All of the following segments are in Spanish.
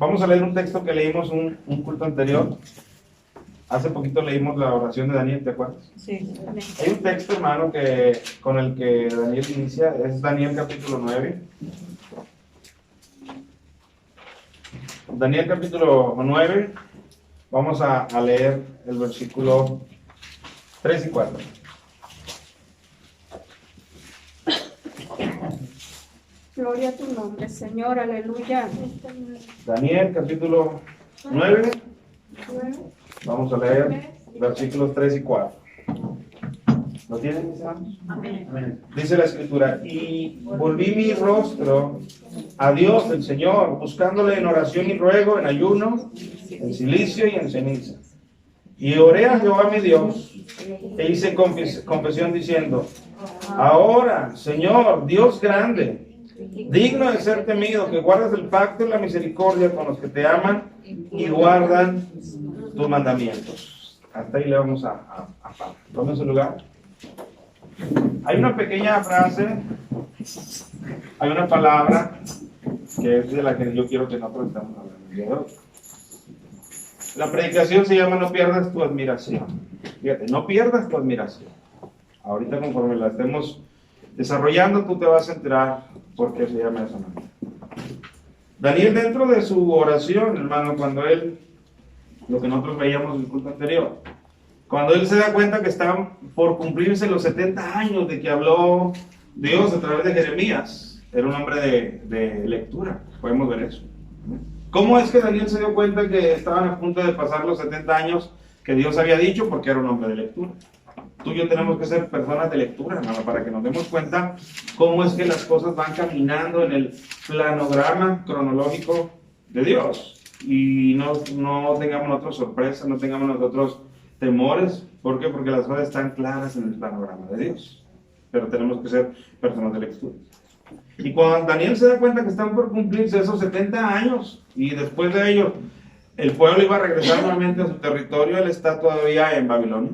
Vamos a leer un texto que leímos un culto anterior. Hace poquito leímos la oración de Daniel, ¿te acuerdas? Sí. Hay un texto, hermano, con el que Daniel inicia, es Daniel capítulo 9. Daniel capítulo 9, vamos a leer el versículo 3 y 4. Gloria a tu nombre, Señor, aleluya. Daniel capítulo 9, vamos a leer versículos 3 y 4. ¿Lo tienen, mis hermanos? Amén. Dice la escritura: y volví mi rostro a Dios el Señor, buscándole en oración y ruego, en ayuno, en silicio y en ceniza. Y oré a Jehová mi Dios, e hice confesión diciendo: ahora, Señor, Dios grande, digno de ser temido, que guardas el pacto y la misericordia con los que te aman y guardan tus mandamientos. Hasta ahí le vamos a Pablo. Tome su lugar. Hay una pequeña frase, hay una palabra que es de la que yo quiero que nosotros estemos hablando el día de hoy. La predicación se llama "No pierdas tu admiración". Fíjate, no pierdas tu admiración. Ahorita, conforme la estemos desarrollando, tú te vas a enterar por qué se llama de esa manera. Daniel, dentro de su oración, hermano, cuando él, lo que nosotros veíamos en el culto anterior, cuando él se da cuenta que están por cumplirse los 70 años de que habló Dios a través de Jeremías, era un hombre de lectura, podemos ver eso. ¿Cómo es que Daniel se dio cuenta que estaban a punto de pasar los 70 años que Dios había dicho? Porque era un hombre de lectura. Tú y yo tenemos que ser personas de lectura, hermano, para que nos demos cuenta cómo es que las cosas van caminando en el planograma cronológico de Dios. Y no tengamos nosotros sorpresas, no tengamos nosotros temores. ¿Por qué? Porque las cosas están claras en el planograma de Dios. Pero tenemos que ser personas de lectura. Y cuando Daniel se da cuenta que están por cumplirse esos 70 años, y después de ello el pueblo iba a regresar nuevamente a su territorio, él está todavía en Babilonia.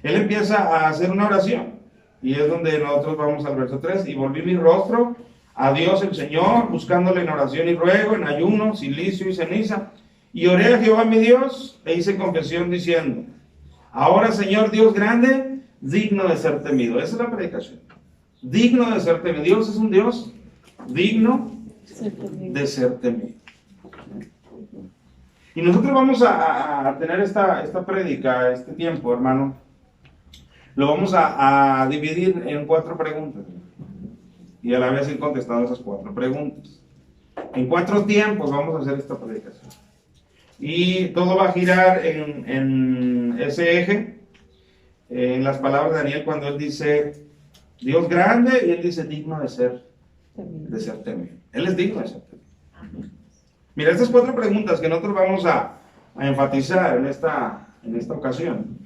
Él empieza a hacer una oración, y es donde nosotros vamos al verso 3. Y volví mi rostro a Dios el Señor, buscándole en oración y ruego, en ayuno, silicio y ceniza. Y oré a Jehová mi Dios, e hice confesión diciendo: ahora, Señor Dios grande, digno de ser temido. Esa es la predicación. Digno de ser temido. Dios es un Dios digno de ser temido. Y nosotros vamos a tener esta prédica, este tiempo, hermano. Lo vamos a dividir en 4 preguntas. Y a la vez ir contestando esas 4 preguntas. En 4 tiempos vamos a hacer esta predicación. Y todo va a girar en ese eje, en las palabras de Daniel, cuando él dice Dios grande, y él dice digno de ser temido. Él es digno de ser temido. Mira, estas 4 preguntas que nosotros vamos a enfatizar en esta ocasión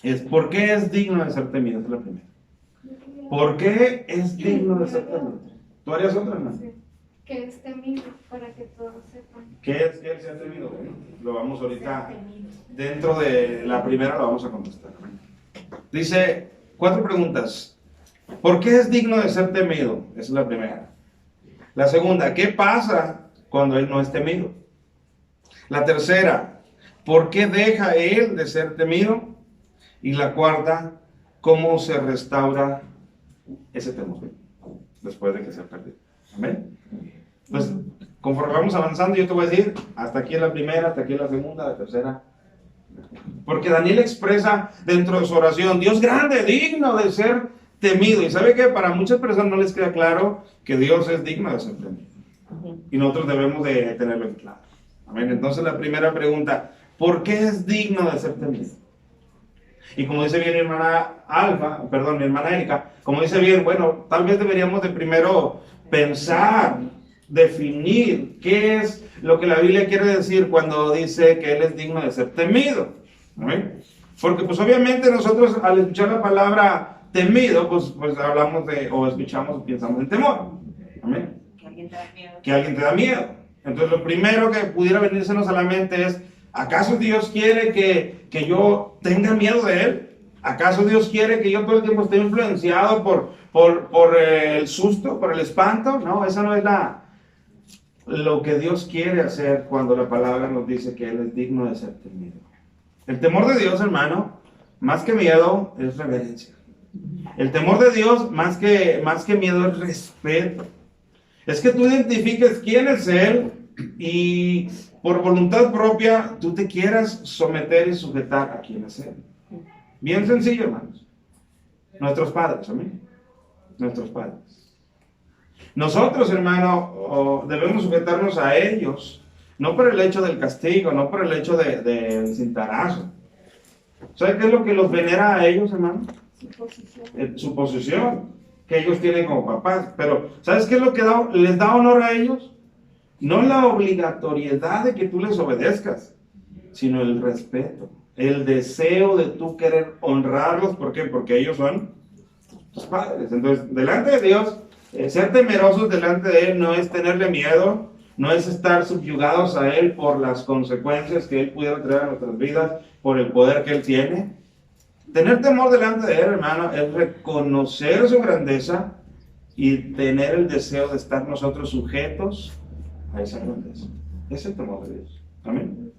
es: ¿por qué es digno de ser temido? Esa es la primera. ¿Por qué es digno de ser temido? ¿Tú harías otra, hermano? Que es temido, para que todos sepan. ¿Qué es que él sea temido? Bueno, lo vamos ahorita, dentro de la primera lo vamos a contestar. Dice 4 preguntas. ¿Por qué es digno de ser temido? Esa es la primera. La segunda: ¿qué pasa cuando él no es temido? La tercera: ¿por qué deja él de ser temido? Y la cuarta: ¿cómo se restaura ese temor después de que se ha perdido? Amén. Pues, conforme vamos avanzando, yo te voy a decir: hasta aquí es la primera, hasta aquí es la segunda, la tercera. Porque Daniel expresa dentro de su oración: Dios grande, digno de ser temido. Y sabe que para muchas personas no les queda claro que Dios es digno de ser temido. Y nosotros debemos de tenerlo en claro. Amén. Entonces la primera pregunta: ¿por qué es digno de ser temido? Y como dice bien mi hermana Erika, como dice bien, bueno, tal vez deberíamos de primero pensar, definir qué es lo que la Biblia quiere decir cuando dice que Él es digno de ser temido. ¿Amén? Porque pues obviamente nosotros al escuchar la palabra temido, pues hablamos o escuchamos o pensamos en temor. ¿Amén? Que alguien te da miedo. Que alguien te da miedo. Entonces lo primero que pudiera venírsenos a la mente es: ¿acaso Dios quiere que yo tenga miedo de Él? ¿Acaso Dios quiere que yo todo el tiempo esté influenciado por el susto, por el espanto? No, esa no es lo que Dios quiere hacer cuando la palabra nos dice que Él es digno de ser temido. El temor de Dios, hermano, más que miedo, es reverencia. El temor de Dios, más que miedo, es respeto. Es que tú identifiques quién es Él y por voluntad propia tú te quieras someter y sujetar a quién es Él. Bien sencillo, hermanos. Nuestros padres, amén. Nuestros padres. Nosotros, hermano, debemos sujetarnos a ellos, no por el hecho del castigo, no por el hecho del cintarazo. ¿Sabe qué es lo que los venera a ellos, hermano? Su posición que ellos tienen como papás. Pero, ¿sabes qué es lo que les da honor a ellos? No la obligatoriedad de que tú les obedezcas, sino el respeto, el deseo de tú querer honrarlos. ¿Por qué? Porque ellos son tus padres. Entonces, delante de Dios, ser temerosos delante de Él no es tenerle miedo, no es estar subyugados a Él por las consecuencias que Él pudiera traer a nuestras vidas, por el poder que Él tiene. Tener temor delante de Él, hermano, es reconocer su grandeza y tener el deseo de estar nosotros sujetos a esa grandeza. Es el temor de Dios. Amén.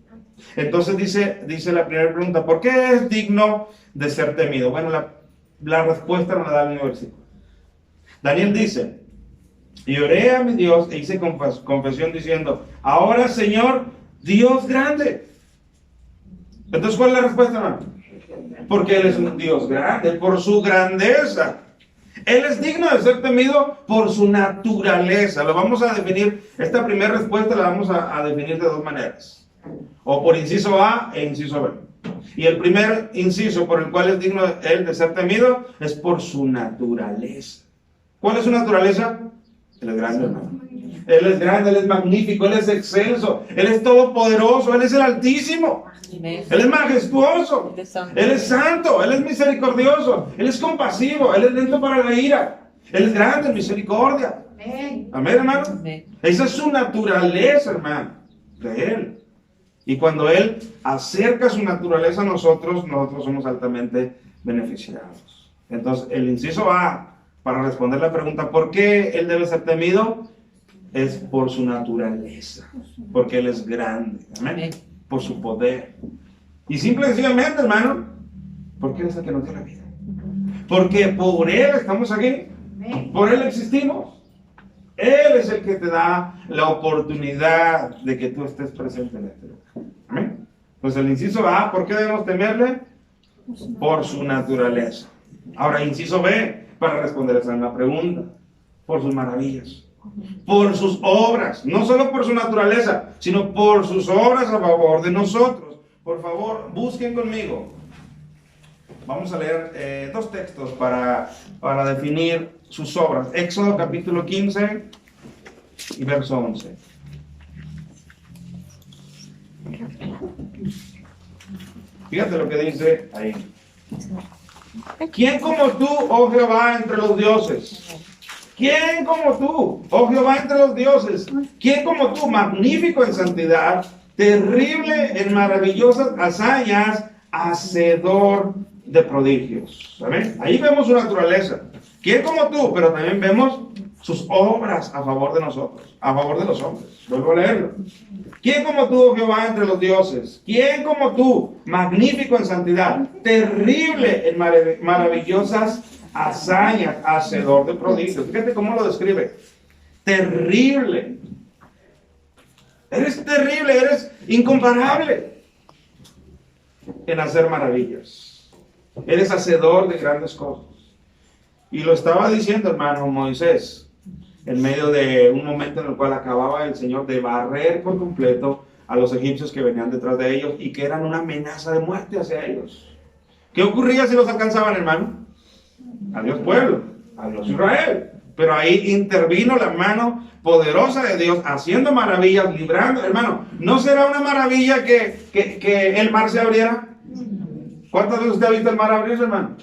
Entonces dice la primera pregunta, ¿por qué es digno de ser temido? Bueno, la respuesta nos la da el mismo versículo. Daniel dice, y oré a mi Dios e hice confesión diciendo, ahora Señor, Dios grande. Entonces, ¿cuál es la respuesta, hermano? Porque Él es un Dios grande, por su grandeza. Él es digno de ser temido por su naturaleza. Lo vamos a definir, esta primera respuesta la vamos a definir de dos maneras. O por inciso A e inciso B. Y el primer inciso por el cual es digno Él de ser temido es por su naturaleza. ¿Cuál es su naturaleza? Él es grande, hermano. Él es grande, Él es magnífico, Él es excelso, Él es todopoderoso, Él es el Altísimo. Él es majestuoso, Él es santo, Él es misericordioso, Él es compasivo, Él es lento para la ira, Él es grande en misericordia. Amén, hermano. Esa es su naturaleza, hermano, de Él. Y cuando Él acerca su naturaleza a nosotros somos altamente beneficiados. Entonces, el inciso A, para responder la pregunta, ¿por qué Él debe ser temido? Es por su naturaleza, porque Él es grande, amén, por su poder. Y simple y sencillamente, hermano, porque Él es el que nos dio la vida. Porque por Él estamos aquí, por Él existimos. Él es el que te da la oportunidad de que tú estés presente en este lugar. Amén. Entonces el inciso A, ¿por qué debemos temerle? Por su naturaleza. Ahora, inciso B, para responder esa misma pregunta, por sus maravillas. Por sus obras, no solo por su naturaleza, sino por sus obras a favor de nosotros. Por favor, busquen conmigo. Vamos a leer dos textos para definir sus obras. Éxodo capítulo 15 y verso 11. Fíjate lo que dice ahí. ¿Quién como tú, oh Jehová, entre los dioses? ¿Quién como tú, oh Jehová, entre los dioses? ¿Quién como tú, magnífico en santidad, terrible en maravillosas hazañas, hacedor de prodigios? ¿Saben? Ahí vemos su naturaleza. ¿Quién como tú? Pero también vemos sus obras a favor de nosotros, a favor de los hombres. Vuelvo a leerlo. ¿Quién como tú, oh Jehová, entre los dioses? ¿Quién como tú, magnífico en santidad, terrible en maravillosas hazañas, hacedor de prodigios? Fíjate cómo lo describe. Terrible. Eres terrible, eres incomparable en hacer maravillas. Eres hacedor de grandes cosas. Y lo estaba diciendo, hermano Moisés, en medio de un momento en el cual acababa el Señor de barrer por completo a los egipcios que venían detrás de ellos y que eran una amenaza de muerte hacia ellos. ¿Qué ocurría si los alcanzaban, hermano? Adiós pueblo, adiós Israel. Pero ahí intervino la mano poderosa de Dios, haciendo maravillas, librando. Hermano, ¿no será una maravilla que el mar se abriera? ¿Cuántas veces usted ha visto el mar abrirse, hermano?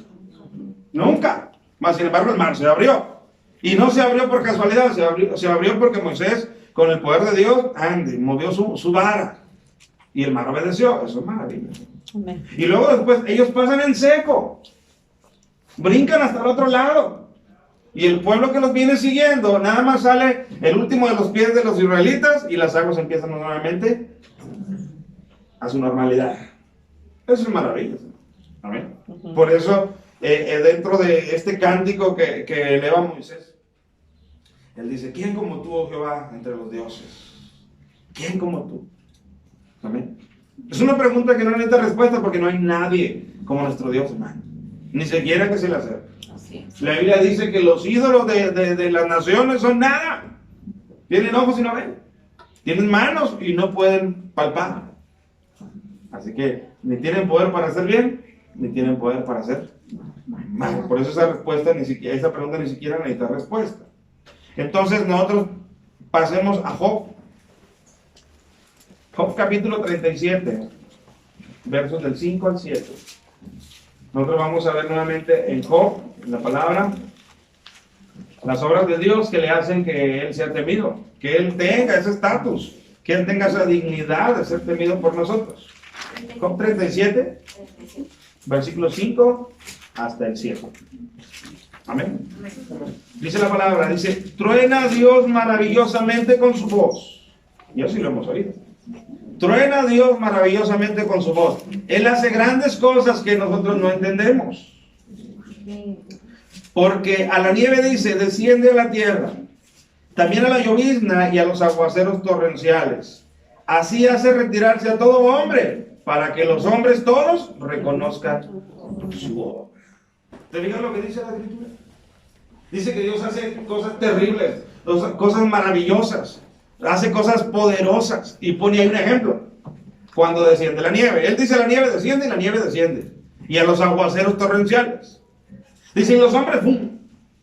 Nunca. Mas sin embargo el mar se abrió. Y no se abrió por casualidad, se abrió porque Moisés, con el poder de Dios, movió su vara. Y el mar obedeció. Eso es maravilloso. Y luego después ellos pasan en seco. Brincan hasta el otro lado. Y el pueblo que los viene siguiendo, nada más sale el último de los pies de los israelitas y las aguas empiezan nuevamente a su normalidad. Eso es maravilloso. Amén. Por eso, dentro de este cántico que eleva Moisés, él dice: ¿quién como tú, oh Jehová, entre los dioses? ¿Quién como tú? Amén. Es una pregunta que no necesita respuesta porque no hay nadie como nuestro Dios, hermano. Ni siquiera que se le acerque. La Biblia dice que los ídolos de las naciones son nada. Tienen ojos y no ven. Tienen manos y no pueden palpar. Así que ni tienen poder para hacer bien, ni tienen poder para hacer mal. Por eso esa pregunta ni siquiera necesita respuesta. Entonces nosotros pasemos a Job. Job capítulo 37, versos del 5 al 7. Nosotros vamos a ver nuevamente en Job, en la palabra, las obras de Dios que le hacen que Él sea temido, que Él tenga ese estatus, que Él tenga esa dignidad de ser temido por nosotros. Job 37, versículo 5 hasta el 7. Amén. Dice la palabra, dice: truena Dios maravillosamente con su voz. Y eso sí lo hemos oído. Truena Dios maravillosamente con su voz. Él hace grandes cosas que nosotros no entendemos. Porque a la nieve dice: desciende a la tierra. También a la llovizna y a los aguaceros torrenciales. Así hace retirarse a todo hombre, para que los hombres todos reconozcan su obra. ¿Te fijas lo que dice la Escritura? Dice que Dios hace cosas terribles, cosas maravillosas. Hace cosas poderosas. Y pone ahí un ejemplo. Cuando desciende la nieve. Él dice: la nieve desciende, y la nieve desciende. Y a los aguaceros torrenciales. Dicen los hombres, ¡pum!,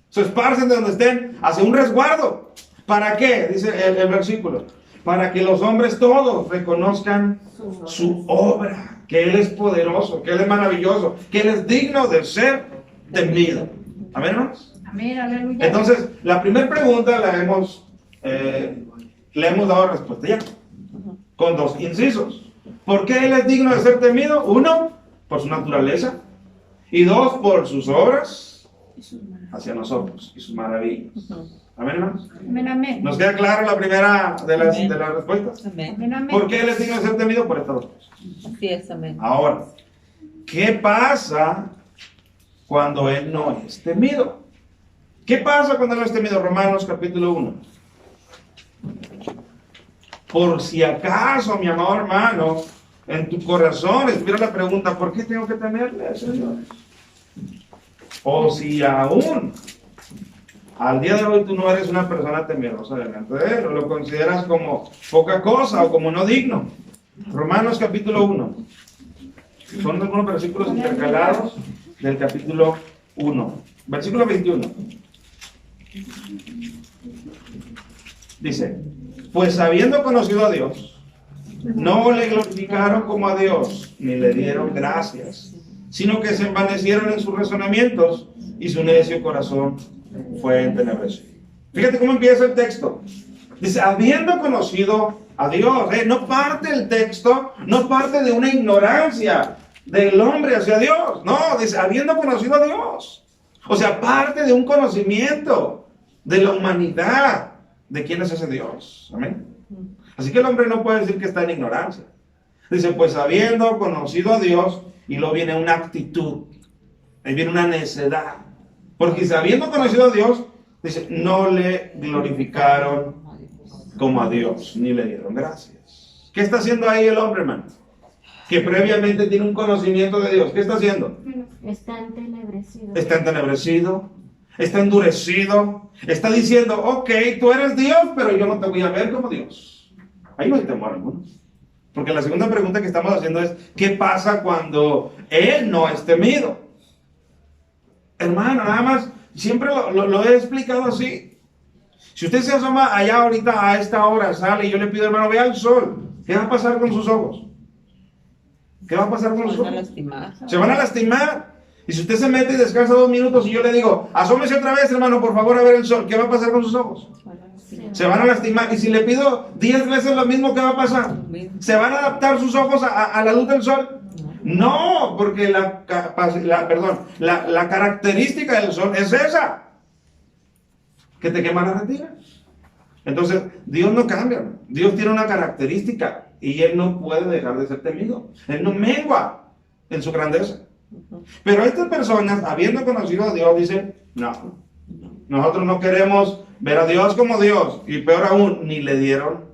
se esparcen de donde estén hacia un resguardo. ¿Para qué? Dice el versículo. Para que los hombres todos reconozcan su obra. Que Él es poderoso, que Él es maravilloso, que Él es digno de ser temido. ¿Amén, hermanos? Amén, aleluya. Entonces, la primera pregunta le hemos dado respuesta ya, con dos incisos. ¿Por qué Él es digno de ser temido? Uno, por su naturaleza, y dos, por sus obras hacia nosotros y sus maravillas. Amén, hermanos. Amén, amén. ¿Nos queda claro la primera de las respuestas? Amén. Amén, amén. ¿Por qué Él es digno de ser temido? Por estas dos cosas. Así es, amén. Ahora, ¿qué pasa cuando Él no es temido? ¿Qué pasa cuando no es temido? Romanos capítulo 1. Por si acaso, mi amado hermano, en tu corazón estuviera la pregunta: ¿por qué tengo que temerle al Señor? O si aún al día de hoy tú no eres una persona temerosa delante de Él, o lo consideras como poca cosa o como no digno. Romanos capítulo 1. Son algunos versículos intercalados del capítulo 1. Versículo 21. Dice: pues habiendo conocido a Dios, no le glorificaron como a Dios, ni le dieron gracias, sino que se envanecieron en sus razonamientos, y su necio corazón fue entenebrecido. Fíjate cómo empieza el texto. Dice: habiendo conocido a Dios. No parte el texto, no parte de una ignorancia del hombre hacia Dios. No, dice: habiendo conocido a Dios. O sea, parte de un conocimiento de la humanidad de quién es ese Dios. Amén. Así que el hombre no puede decir que está en ignorancia. Dice: pues habiendo conocido a Dios, y luego viene una actitud, ahí viene una necedad. Porque habiendo conocido a Dios, dice, no le glorificaron como a Dios, ni le dieron gracias. ¿Qué está haciendo ahí el hombre, hermano? Que previamente tiene un conocimiento de Dios. ¿Qué está haciendo? Está entenebrecido. Está entenebrecido, está endurecido, está diciendo: ok, tú eres Dios, pero yo no te voy a ver como Dios. Ahí no hay temor, hermanos. Porque la segunda pregunta que estamos haciendo es: ¿qué pasa cuando Él no es temido? Hermano, nada más, siempre lo he explicado así. Si usted se asoma allá ahorita a esta hora, sale y yo le pido: hermano, vea el sol, ¿qué va a pasar con sus ojos? ¿Qué va a pasar con los ojos? Se van a lastimar. Y si usted se mete y descansa 2 minutos y yo le digo: asómese otra vez, hermano, por favor, a ver el sol, ¿qué va a pasar con sus ojos? Se van a lastimar. Y si le pido 10 veces lo mismo, ¿qué va a pasar? ¿Se van a adaptar sus ojos a la luz del sol? No, porque la característica del sol es esa. que te quema la retina. Entonces, Dios no cambia. Dios tiene una característica y Él no puede dejar de ser temido. Él no mengua en su grandeza. Pero estas personas, habiendo conocido a Dios, dicen, no, nosotros no queremos ver a Dios como Dios. Y peor aún, ni le dieron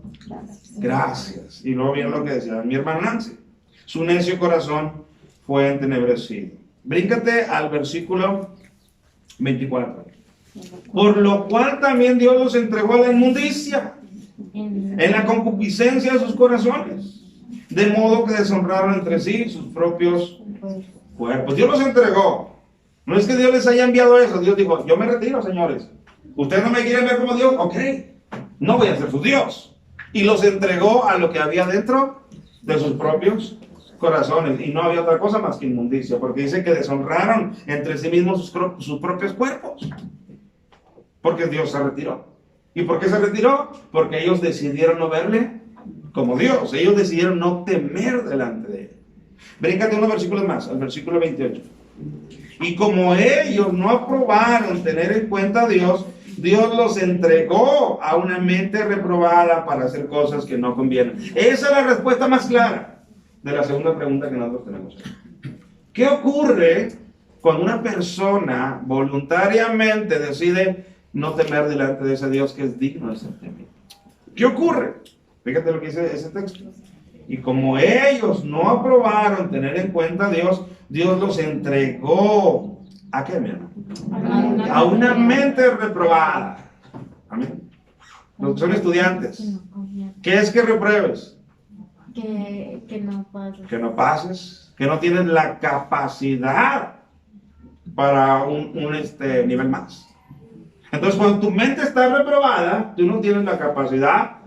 gracias. Y luego viene lo que decía mi hermano Nancy. Su necio corazón fue entenebrecido. Bríncate al versículo 24. Por lo cual también Dios los entregó a la inmundicia, en la concupiscencia de sus corazones, de modo que deshonraron entre sí sus propios cuerpos. Dios los entregó. No es que Dios les haya enviado eso. Dios dijo, yo me retiro, señores. Ustedes no me quieren ver como Dios. Ok, no voy a ser su Dios. Y los entregó a lo que había dentro de sus propios corazones. Y no había otra cosa más que inmundicia. Porque dice que deshonraron entre sí mismos sus propios cuerpos. Porque Dios se retiró. ¿Y por qué se retiró? Porque ellos decidieron no verle como Dios. Ellos decidieron no temer delante de Él. Bríncate unos versículos más, al versículo 28. Y como ellos no aprobaron tener en cuenta a Dios, Dios los entregó a una mente reprobada para hacer cosas que no convienen. Esa es la respuesta más clara de la segunda pregunta que nosotros tenemos. ¿Qué ocurre cuando una persona voluntariamente decide no temer delante de ese Dios que es digno de ser temido? ¿Qué ocurre? Fíjate lo que dice ese texto. Y como ellos no aprobaron tener en cuenta a Dios, Dios los entregó. ¿A qué, mi hermano? A una mente reprobada. Amén. Los que son estudiantes. ¿Qué es que repruebes? Que no pases. Que no pases. Que no tienes la capacidad para un nivel más. Entonces, cuando tu mente está reprobada, tú no tienes la capacidad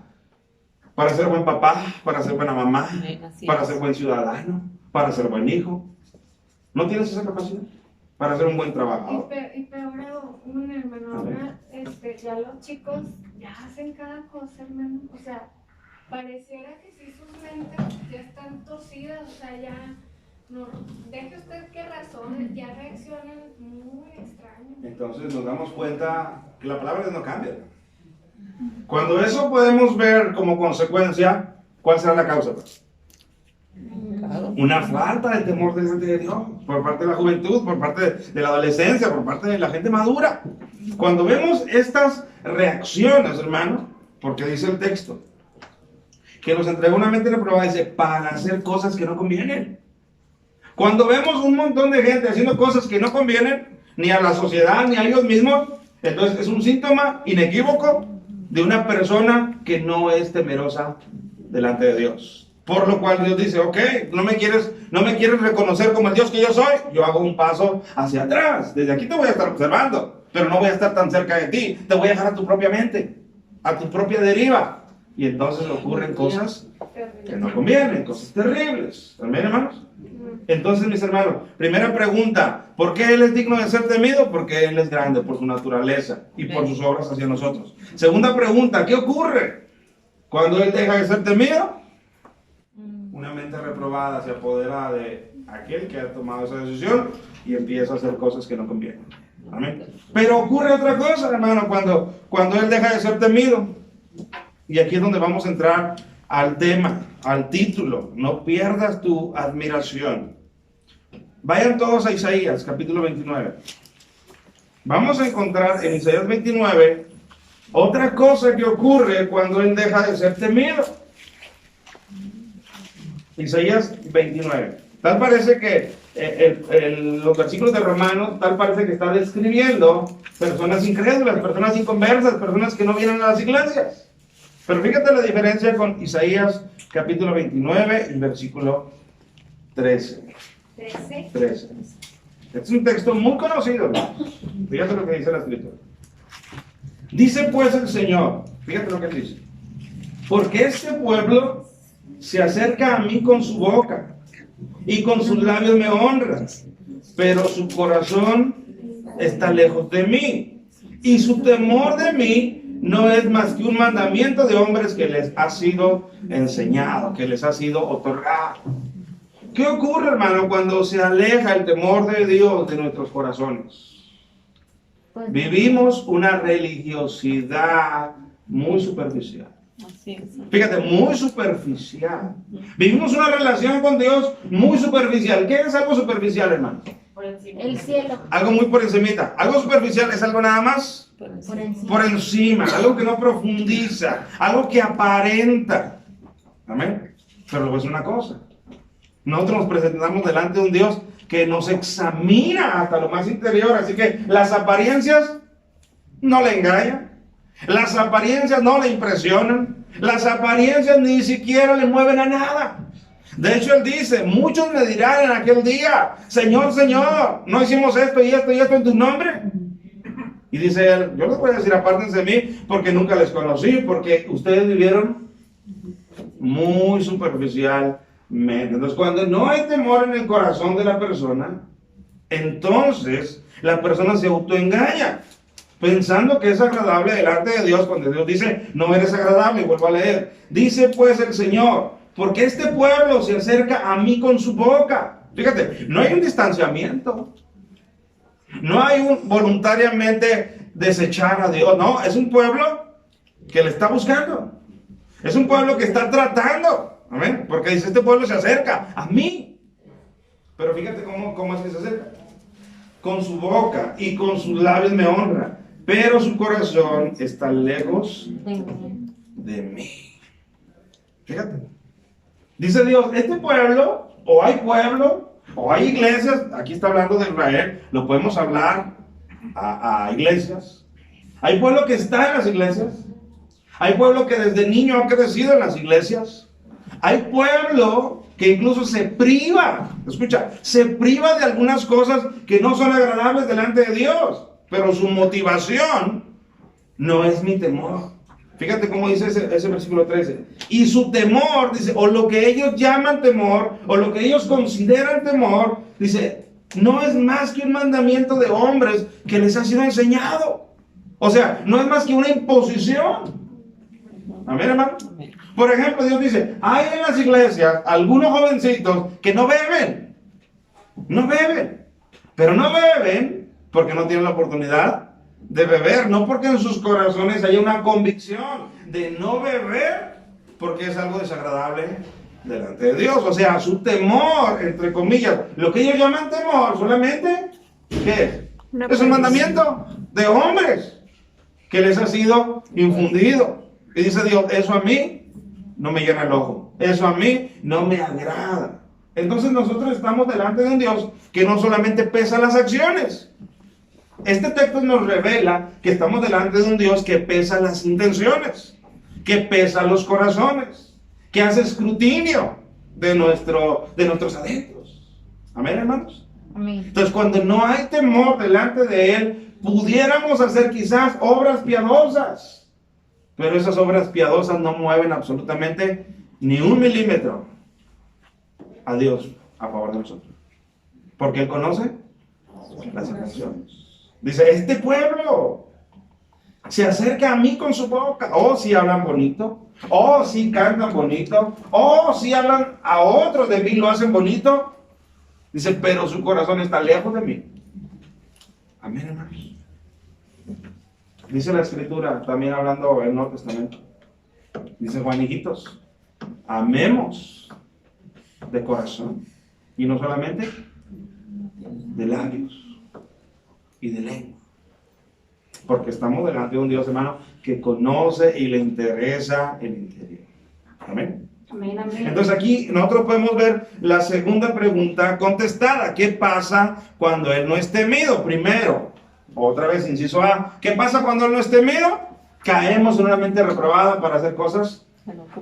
para ser buen papá, para ser buena mamá, para ser buen ciudadano, para ser buen hijo. ¿No tienes esa capacidad? Para ser un buen trabajador. Y peor aún, hermano, ahora ya los chicos ya hacen cada cosa, hermano. O sea, pareciera que si sus mentes ya están torcidas, o sea, ya no, deje usted qué razones, ya reaccionan muy extraños. Entonces nos damos cuenta que la palabra no cambia. Cuando eso podemos ver como consecuencia, ¿cuál será la causa? Una falta de temor delante de Dios por parte de la juventud, por parte de la adolescencia, por parte de la gente madura. Cuando vemos estas reacciones, hermano, porque dice el texto que los entregó una mente reprobada, dice, para hacer cosas que no convienen. Cuando vemos un montón de gente haciendo cosas que no convienen ni a la sociedad ni a ellos mismos, entonces es un síntoma inequívoco de una persona que no es temerosa delante de Dios. Por lo cual Dios dice, ok, no me quieres reconocer como el Dios que yo soy, yo hago un paso hacia atrás. Desde aquí te voy a estar observando, pero no voy a estar tan cerca de ti. Te voy a dejar a tu propia mente, a tu propia deriva. Y entonces ocurren cosas que no convienen, cosas terribles. ¿También, hermanos? Entonces, mis hermanos, primera pregunta, ¿por qué Él es digno de ser temido? Porque Él es grande por su naturaleza y por sus obras hacia nosotros. Segunda pregunta, ¿qué ocurre cuando Él deja de ser temido? Una mente reprobada se apodera de aquel que ha tomado esa decisión y empieza a hacer cosas que no convienen. Amén. Pero ocurre otra cosa, hermano, cuando Él deja de ser temido. Y aquí es donde vamos a entrar al tema, al título. No pierdas tu admiración. Vayan todos a Isaías, capítulo 29. Vamos a encontrar en Isaías 29 otra cosa que ocurre cuando Él deja de ser temido. Isaías 29. Tal parece que los versículos de Romanos, tal parece que está describiendo personas incrédulas, personas inconversas, personas que no vienen a las iglesias. Pero fíjate la diferencia con Isaías capítulo 29 y versículo 13. 13. Este es un texto muy conocido, hermanos. Fíjate lo que dice la escritura. Dice pues el Señor, fíjate lo que dice, porque este pueblo se acerca a mí con su boca y con sus labios me honra, pero su corazón está lejos de mí y su temor de mí no es más que un mandamiento de hombres que les ha sido enseñado, que les ha sido otorgado. ¿Qué ocurre, hermano, cuando se aleja el temor de Dios de nuestros corazones? Pues, Vivimos una religiosidad muy superficial. Así es. Fíjate, muy superficial. Vivimos una relación con Dios muy superficial. ¿Qué es algo superficial, hermano? el cielo, Algo muy por encimita. Algo superficial es algo nada más Por por encima. por encima, algo que no profundiza, algo que aparenta. Amén. Pero luego es una cosa. Nosotros nos presentamos delante de un Dios que nos examina hasta lo más interior. Así que las apariencias no le engañan. Las apariencias no le impresionan. Las apariencias ni siquiera le mueven a nada. De hecho, él dice, muchos me dirán en aquel día, Señor, Señor, ¿no hicimos esto y esto y esto en tu nombre? Y dice él, yo les voy a decir, apártense de mí, porque nunca les conocí, porque ustedes vivieron muy superficialmente. Entonces, cuando no hay temor en el corazón de la persona, entonces la persona se autoengaña, pensando que es agradable delante de Dios, cuando Dios dice, no eres agradable. Y vuelvo a leer, dice pues el Señor, porque este pueblo se acerca a mí con su boca. Fíjate, no hay un distanciamiento, no hay un voluntariamente desechar a Dios, no, es un pueblo que le está buscando, es un pueblo que está tratando, amén, porque dice, este pueblo se acerca a mí. Pero fíjate cómo es que se acerca, con su boca y con sus labios me honra, pero su corazón está lejos de mí. Fíjate, dice Dios, este pueblo, o hay iglesias, aquí está hablando de Israel, lo podemos hablar a iglesias. Hay pueblo que está en las iglesias, hay pueblo que desde niño ha crecido en las iglesias, hay pueblo que incluso se priva, escucha, se priva de algunas cosas que no son agradables delante de Dios, pero su motivación no es mi temor. Fíjate cómo dice ese versículo 13. Y su temor, dice, o lo que ellos llaman temor, o lo que ellos consideran temor, dice, no es más que un mandamiento de hombres que les ha sido enseñado. O sea, no es más que una imposición. Amén, hermano. Amén. Por ejemplo, Dios dice, hay en las iglesias algunos jovencitos que no beben, pero no beben porque no tienen la oportunidad de beber, no porque en sus corazones haya una convicción de no beber porque es algo desagradable delante de Dios. O sea, su temor, entre comillas, lo que ellos llaman temor, solamente, ¿qué es? Es un mandamiento de hombres que les ha sido infundido. Y dice Dios, eso a mí no me llena el ojo, eso a mí no me agrada. Entonces nosotros estamos delante de un Dios que no solamente pesa las acciones. Este texto nos revela que estamos delante de un Dios que pesa las intenciones, que pesa los corazones, que hace escrutinio de nuestros adentros. Amén, hermanos. Amén. Entonces, cuando no hay temor delante de Él, pudiéramos hacer quizás obras piadosas, pero esas obras piadosas no mueven absolutamente ni un milímetro a Dios a favor de nosotros, porque Él conoce las intenciones. Dice, este pueblo se acerca a mí con su boca. Oh, si hablan bonito. Oh, si cantan bonito. Oh, si hablan a otros de mí, lo hacen bonito. Dice, pero su corazón está lejos de mí. Amén, hermanos. Dice la Escritura, también hablando del Nuevo Testamento. Dice, Juan, hijitos, amemos de corazón. Y no solamente de labios y de lengua. Porque estamos delante de un Dios, hermano, que conoce y le interesa el interior. Amén. Amén, amén. Entonces aquí nosotros podemos ver la segunda pregunta contestada. ¿Qué pasa cuando Él no es temido? Primero, otra vez, inciso A. ¿Qué pasa cuando Él no es temido? Caemos en una mente reprobada para hacer cosas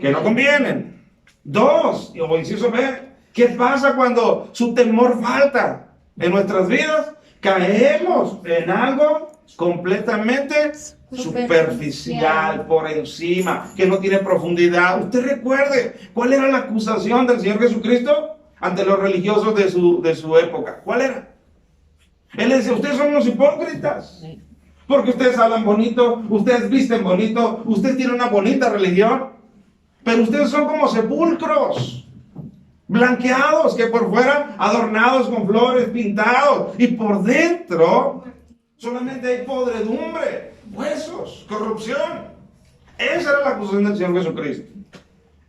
que no convienen. Dos, o inciso B. ¿Qué pasa cuando su temor falta en nuestras vidas? Caemos en algo completamente superficial, por encima, que no tiene profundidad. Usted recuerde, ¿cuál era la acusación del Señor Jesucristo ante los religiosos de su época? ¿Cuál era? Él decía, ustedes son unos hipócritas, porque ustedes hablan bonito, ustedes visten bonito, ustedes tienen una bonita religión, pero ustedes son como sepulcros, blanqueados, que por fuera adornados con flores, pintados, y por dentro Solamente hay podredumbre, huesos, corrupción. Esa era la acusación del Señor Jesucristo.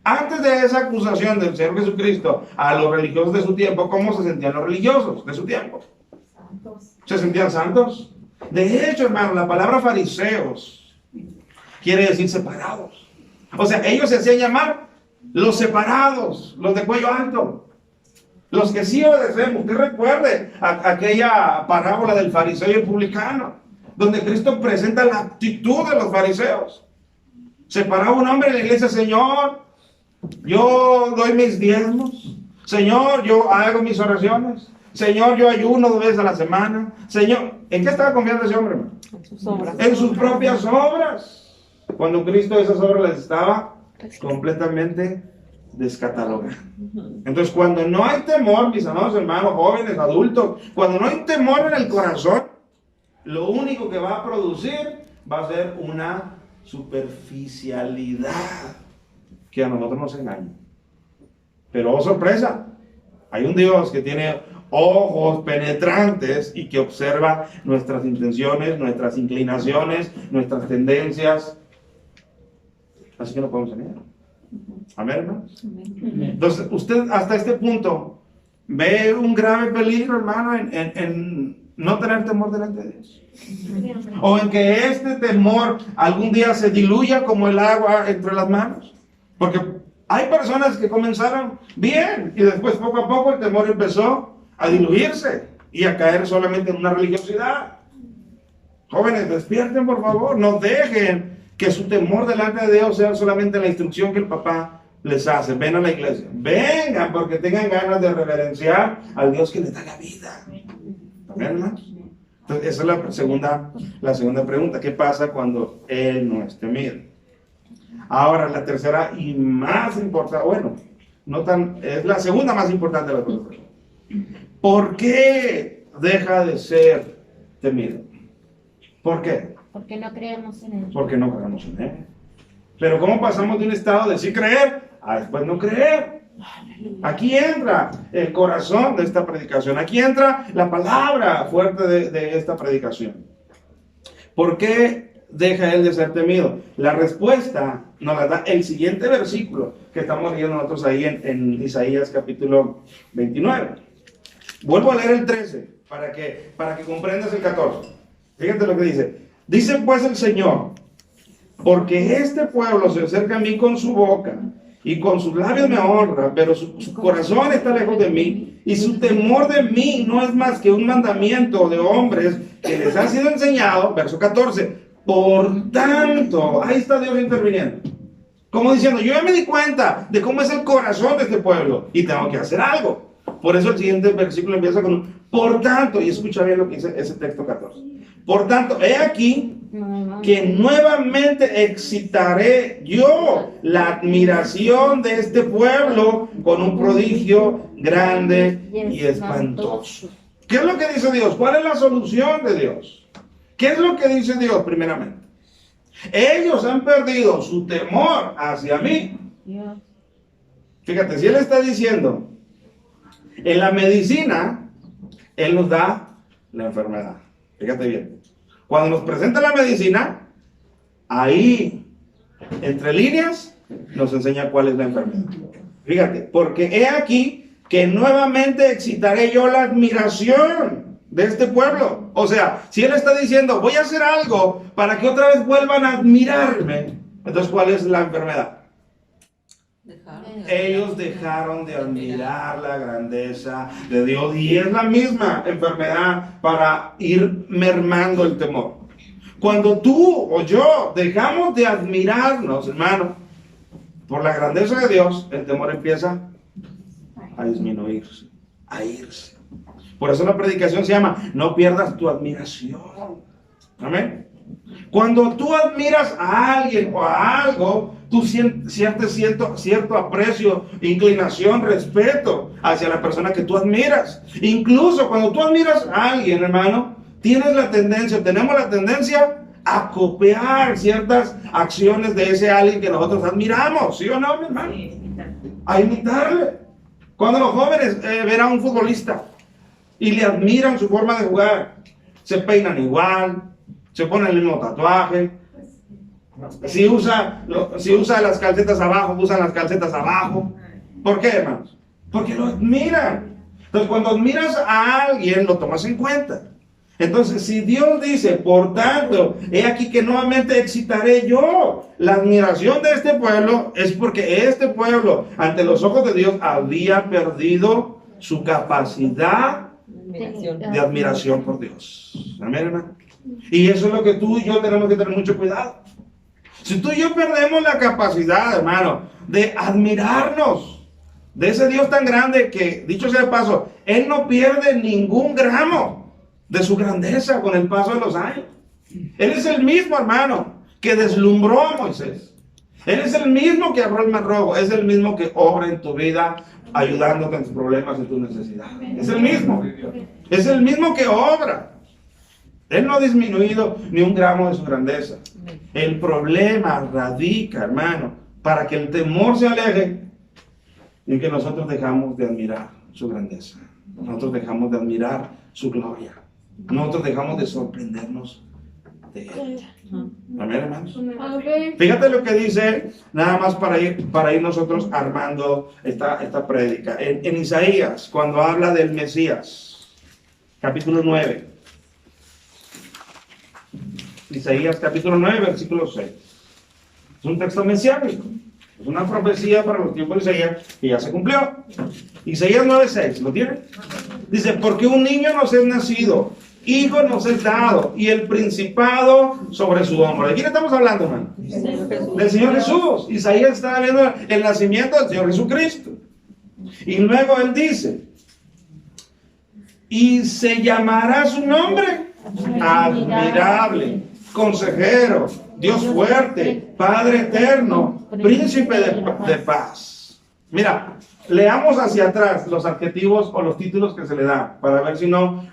Antes de esa acusación del Señor Jesucristo a los religiosos de su tiempo, ¿cómo se sentían los religiosos de su tiempo? ¿Se sentían santos? De hecho, hermano, la palabra fariseos quiere decir separados. O sea, ellos se hacían llamar los separados, los de cuello alto. Los que sí obedecemos. Usted recuerde aquella parábola del fariseo y el publicano, donde Cristo presenta la actitud de los fariseos. Se paraba un hombre en la iglesia: Señor, yo doy mis diezmos. Señor, yo hago mis oraciones. Señor, yo ayuno 2 veces a la semana. Señor, ¿en qué estaba confiando ese hombre, hermano? En sus obras. En sus propias obras. Cuando Cristo esas obras las estaba completamente descatalogando. Entonces, cuando no hay temor, mis amados hermanos, jóvenes, adultos, cuando no hay temor en el corazón, lo único que va a producir va a ser una superficialidad que a nosotros nos engaña. Pero, oh sorpresa, hay un Dios que tiene ojos penetrantes y que observa nuestras intenciones, nuestras inclinaciones, nuestras tendencias. Así que no podemos engañar. Amén, hermanos. Entonces, usted hasta este punto ve un grave peligro, hermano, en no tener temor delante de Dios. O en que este temor algún día se diluya como el agua entre las manos. Porque hay personas que comenzaron bien y después poco a poco el temor empezó a diluirse y a caer solamente en una religiosidad. Jóvenes, despierten por favor, no dejen que su temor delante de Dios sea solamente la instrucción que el papá les hace. Ven a la iglesia, vengan porque tengan ganas de reverenciar al Dios que les da la vida. ¿Amén, hermanos? Entonces, esa es la segunda pregunta. ¿Qué pasa cuando Él no es temido? Ahora, la tercera y más importante, bueno, es la segunda más importante de las cosas. ¿Por qué deja de ser temido? ¿Por qué? Porque no creemos en Él. Porque no creemos en Él. Pero ¿cómo pasamos de un estado de sí creer a después no creer? Aquí entra el corazón de esta predicación. Aquí entra la palabra fuerte de esta predicación. ¿Por qué deja Él de ser temido? La respuesta nos la da el siguiente versículo que estamos leyendo nosotros ahí en Isaías capítulo 29. Vuelvo a leer el 13 para que comprendas el 14. Fíjate lo que dice. Dice pues el Señor: porque este pueblo se acerca a mí con su boca y con sus labios me honra, pero su corazón está lejos de mí, y su temor de mí no es más que un mandamiento de hombres que les ha sido enseñado. Verso 14. Por tanto, ahí está Dios interviniendo, como diciendo: yo ya me di cuenta de cómo es el corazón de este pueblo y tengo que hacer algo. Por eso el siguiente versículo empieza con un por tanto, y escucha bien lo que dice ese texto 14. Por tanto, he aquí que nuevamente excitaré yo la admiración de este pueblo con un prodigio grande y espantoso. ¿Qué es lo que dice Dios? ¿Cuál es la solución de Dios? ¿Qué es lo que dice Dios primeramente? Ellos han perdido su temor hacia mí. Fíjate, si Él está diciendo, en la medicina, Él nos da la enfermedad. Fíjate bien. Cuando nos presenta la medicina, ahí, entre líneas, nos enseña cuál es la enfermedad. Fíjate, porque he aquí que nuevamente excitaré yo la admiración de este pueblo. O sea, si Él está diciendo, voy a hacer algo para que otra vez vuelvan a admirarme, entonces, ¿cuál es la enfermedad? Ellos dejaron de admirar la grandeza de Dios, y es la misma enfermedad para ir mermando el temor. Cuando tú o yo dejamos de admirarnos, hermano, por la grandeza de Dios, el temor empieza a disminuirse, a irse. Por eso la predicación se llama: no pierdas tu admiración. Amén. Cuando tú admiras a alguien o a algo, tú sientes cierto aprecio, inclinación, respeto hacia la persona que tú admiras. Incluso cuando tú admiras a alguien, hermano, tenemos la tendencia a copiar ciertas acciones de ese alguien que nosotros admiramos. ¿Sí o no, mi hermano? A imitarle. Cuando los jóvenes ven a un futbolista y le admiran su forma de jugar, se peinan igual, se ponen el mismo tatuaje. Si usa las calcetas abajo, usan las calcetas abajo. ¿Por qué, hermanos? Porque lo admiran. Entonces, cuando admiras a alguien, lo tomas en cuenta. Entonces, si Dios dice, por tanto, he aquí que nuevamente excitaré yo la admiración de este pueblo, es porque este pueblo, ante los ojos de Dios, había perdido su capacidad de admiración por Dios. Amén, hermano. Y eso es lo que tú y yo tenemos que tener mucho cuidado. Si tú y yo perdemos la capacidad, hermano, de admirarnos de ese Dios tan grande que, dicho sea de paso, Él no pierde ningún gramo de su grandeza con el paso de los años. Él es el mismo, hermano, que deslumbró a Moisés. Él es el mismo que abrió el mar rojo. Es el mismo que obra en tu vida, ayudándote en tus problemas y tus necesidades. Es el mismo. Es el mismo que obra. Él no ha disminuido ni un gramo de su grandeza. El problema radica, hermano, para que el temor se aleje, en que nosotros dejamos de admirar su grandeza. Nosotros dejamos de admirar su gloria. Nosotros dejamos de sorprendernos de Él. Amén, hermanos. Fíjate lo que dice, nada más para ir nosotros armando esta prédica. En Isaías, cuando habla del Mesías, capítulo 9. Isaías capítulo 9, versículo 6. Es un texto mesiánico. Es una profecía para los tiempos de Isaías que ya se cumplió. Isaías 9, 6. ¿Lo tiene? Dice, porque un niño nos es nacido, hijo nos es dado, y el principado sobre su hombro. ¿De quién estamos hablando, hermano? Del Señor Jesús. Isaías está viendo el nacimiento del Señor Jesucristo. Y luego él dice, y se llamará su nombre admirable, consejero, Dios fuerte, Padre eterno, príncipe de paz. Mira, leamos hacia atrás los adjetivos o los títulos que se le dan para ver si no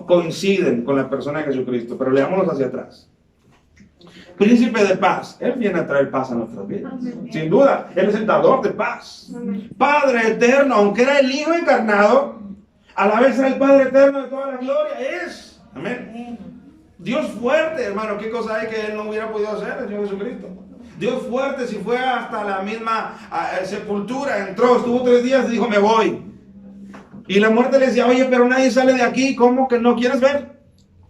coinciden con la persona de Jesucristo, pero leámoslos hacia atrás. Príncipe de paz, Él viene a traer paz a nuestras vidas. Amén. Sin duda, Él es el dador de paz. Amén. Padre eterno, aunque era el Hijo encarnado, a la vez era el Padre eterno de toda la gloria. Es. Amén. Dios fuerte, hermano. ¿Qué cosa hay que Él no hubiera podido hacer, el Señor Jesucristo? Dios fuerte, si fue hasta la misma sepultura, entró, estuvo 3 días y dijo, me voy. Y la muerte le decía, oye, pero nadie sale de aquí, ¿cómo que no quieres ver?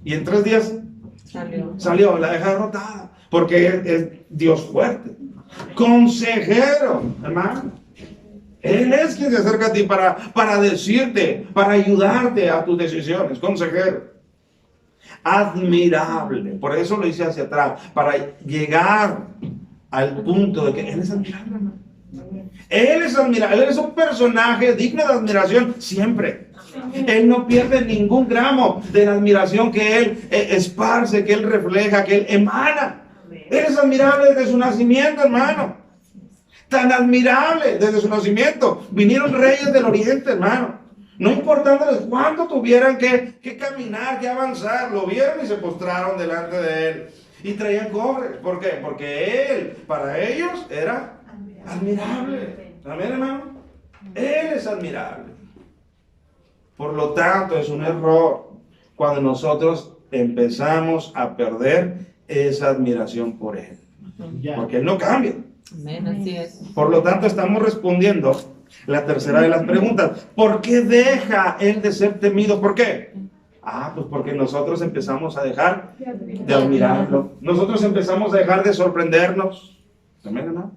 Y en 3 días salió, la deja derrotada, porque es Dios fuerte. Consejero, hermano. Él es quien se acerca a ti para decirte, para ayudarte a tus decisiones. Consejero. Admirable. Por eso lo hice hacia atrás. Para llegar al punto de que Él es admirable, hermano. Él es admirable. Él es un personaje digno de admiración siempre. Él no pierde ningún gramo de la admiración que Él esparce, que Él refleja, que Él emana. Él es admirable desde su nacimiento, hermano. Tan admirable desde su nacimiento. Vinieron reyes del oriente, hermano. No importándoles cuánto tuvieran que caminar, que avanzar, lo vieron y se postraron delante de Él. Y traían cobre. ¿Por qué? Porque Él, para ellos, era admirable. ¿Amén, hermano? Él es admirable. Por lo tanto, es un error cuando nosotros empezamos a perder esa admiración por Él. Porque Él no cambia. Amén, así es. Por lo tanto, estamos respondiendo la tercera de las preguntas. ¿Por qué deja Él de ser temido? ¿Por qué? Pues porque nosotros empezamos a dejar de admirarlo. Nosotros empezamos a dejar de sorprendernos. ¿Amén, hermano?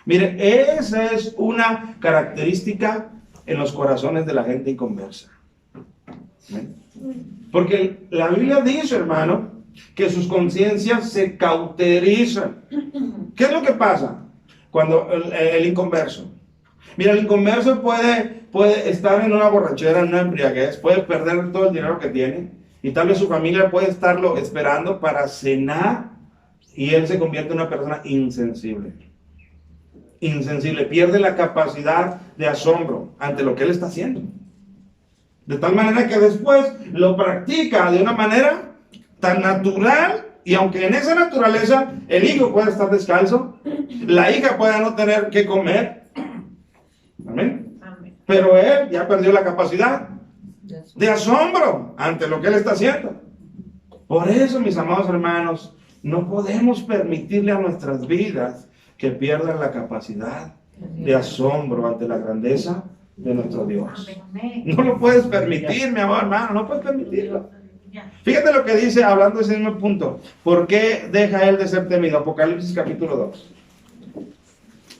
Mire, esa es una característica en los corazones de la gente inconversa. ¿Amén? Porque la Biblia dice, hermano, que sus conciencias se cauterizan. ¿Qué es lo que pasa cuando el inconverso? Mira, el inconverso puede estar en una borrachera, en una embriaguez, puede perder todo el dinero que tiene y tal vez su familia puede estarlo esperando para cenar y él se convierte en una persona insensible. Insensible, pierde la capacidad de asombro ante lo que él está haciendo. De tal manera que después lo practica de una manera tan natural, y aunque en esa naturaleza el hijo puede estar descalzo, la hija puede no tener que comer, amén, pero él ya perdió la capacidad de asombro ante lo que él está haciendo. Por eso, mis amados hermanos, no podemos permitirle a nuestras vidas que pierdan la capacidad de asombro ante la grandeza de nuestro Dios. No lo puedes permitir, mi amado hermano, no puedes permitirlo. Fíjate lo que dice, hablando de ese mismo punto. ¿Por qué deja él de ser temido? Apocalipsis capítulo 2.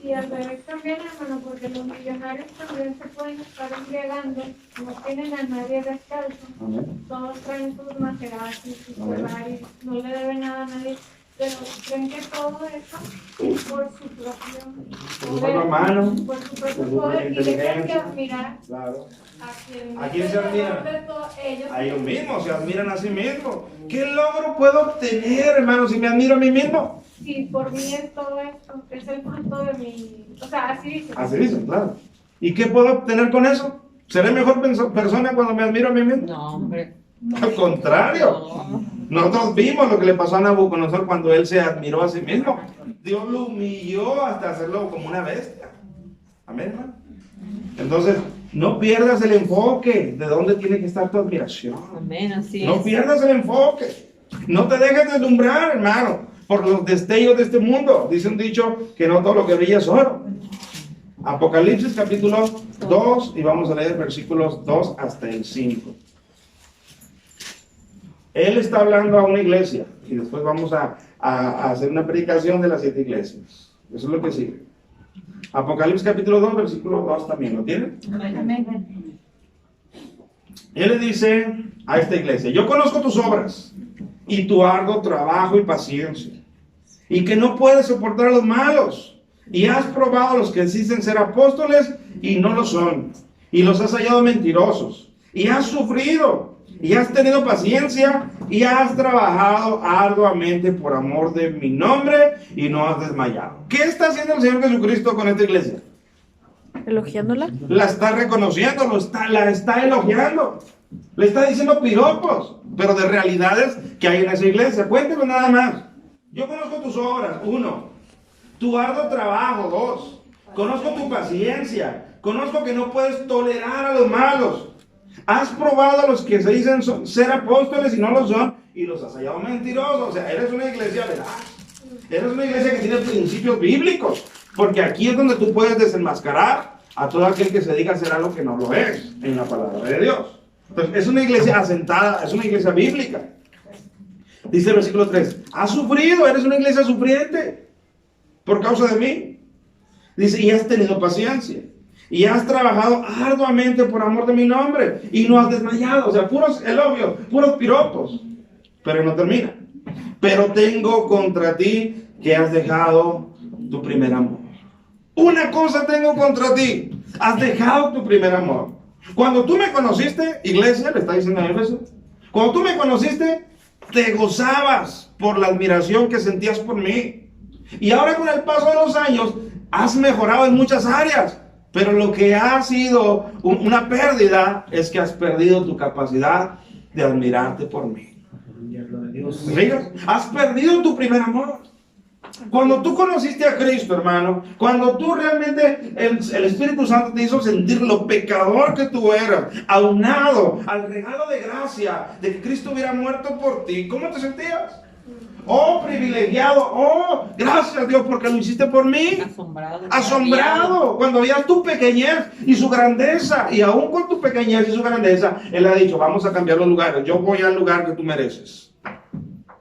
Y al revés también, hermano, porque los millonarios también se pueden estar embriagando, no tienen a nadie descalzo. Amén. Todos traen sus Maserati, sus Amén. Ferrari, no le deben nada a nadie. Pero creen que todo eso es por su propio propia mano, por su propio por su poder, y dejan que inteligencia. admirar Claro. a quien ¿A quién es se el admiran? mejor de todos ellos. A ellos mismos, se admiran a sí mismos. ¿Qué logro puedo obtener, hermano, si me admiro a mí mismo? Si por mí es todo esto, es el fruto de mi... O sea, así dice. Así dicen, claro. ¿Y qué puedo obtener con eso? ¿Seré mejor persona cuando me admiro a mí mismo? No, hombre. Al contrario. Nosotros vimos lo que le pasó a Nabucodonosor cuando él se admiró a sí mismo. Dios lo humilló hasta hacerlo como una bestia. Amén, hermano. Entonces, no pierdas el enfoque de dónde tiene que estar tu admiración. Amén, así No es. pierdas el enfoque. No te dejes deslumbrar, hermano, por los destellos de este mundo. Dice un dicho que no todo lo que brilla es oro. Apocalipsis capítulo 2 y vamos a leer versículos 2 hasta el 5. Él está hablando a una iglesia y después vamos a hacer una predicación de las 7 iglesias. Eso es lo que sigue. Apocalipsis capítulo 2, versículo 2 también. ¿Lo tienen? Él le dice a esta iglesia: yo conozco tus obras y tu arduo trabajo y paciencia, y que no puedes soportar a los malos, y has probado a los que dicen ser apóstoles y no lo son, y los has hallado mentirosos, y has sufrido, y has tenido paciencia, y has trabajado arduamente por amor de mi nombre, y no has desmayado. ¿Qué está haciendo el Señor Jesucristo con esta iglesia? ¿Elogiándola? La está reconociendo, la está elogiando. Le está diciendo piropos, pero de realidades que hay en esa iglesia. Cuénteme nada más. Yo conozco tus obras, 1. Tu arduo trabajo, 2. Conozco tu paciencia. Conozco que no puedes tolerar a los malos. Has probado a los que se dicen ser apóstoles y no lo son, y los has hallado mentirosos. O sea, eres una iglesia veraz. Eres una iglesia que tiene principios bíblicos. Porque aquí es donde tú puedes desenmascarar a todo aquel que se diga ser algo que no lo es en la palabra de Dios. Entonces, es una iglesia asentada, es una iglesia bíblica. Dice el versículo 3, has sufrido, eres una iglesia sufriente por causa de mí. Dice, y has tenido paciencia, y has trabajado arduamente por amor de mi nombre, y no has desmayado. O sea, puros elogios, puros piropos. Pero no termina. Pero tengo contra ti que has dejado tu primer amor. Una cosa tengo contra ti: has dejado tu primer amor. Cuando tú me conociste, iglesia, le está diciendo a Éfeso, cuando tú me conociste, te gozabas por la admiración que sentías por mí. Y ahora, con el paso de los años, has mejorado en muchas áreas. Pero lo que ha sido una pérdida es que has perdido tu capacidad de admirarte por mí. ¿Fijas? Has perdido tu primer amor. Cuando tú conociste a Cristo, hermano, cuando tú realmente, el Espíritu Santo te hizo sentir lo pecador que tú eras, aunado al regalo de gracia de que Cristo hubiera muerto por ti, ¿cómo te sentías? Oh, privilegiado. Oh, gracias, Dios, porque lo hiciste por mí. Asombrado cuando veías tu pequeñez y su grandeza. Y aún con tu pequeñez y su grandeza, Él ha dicho: vamos a cambiar los lugares, yo voy al lugar que tú mereces.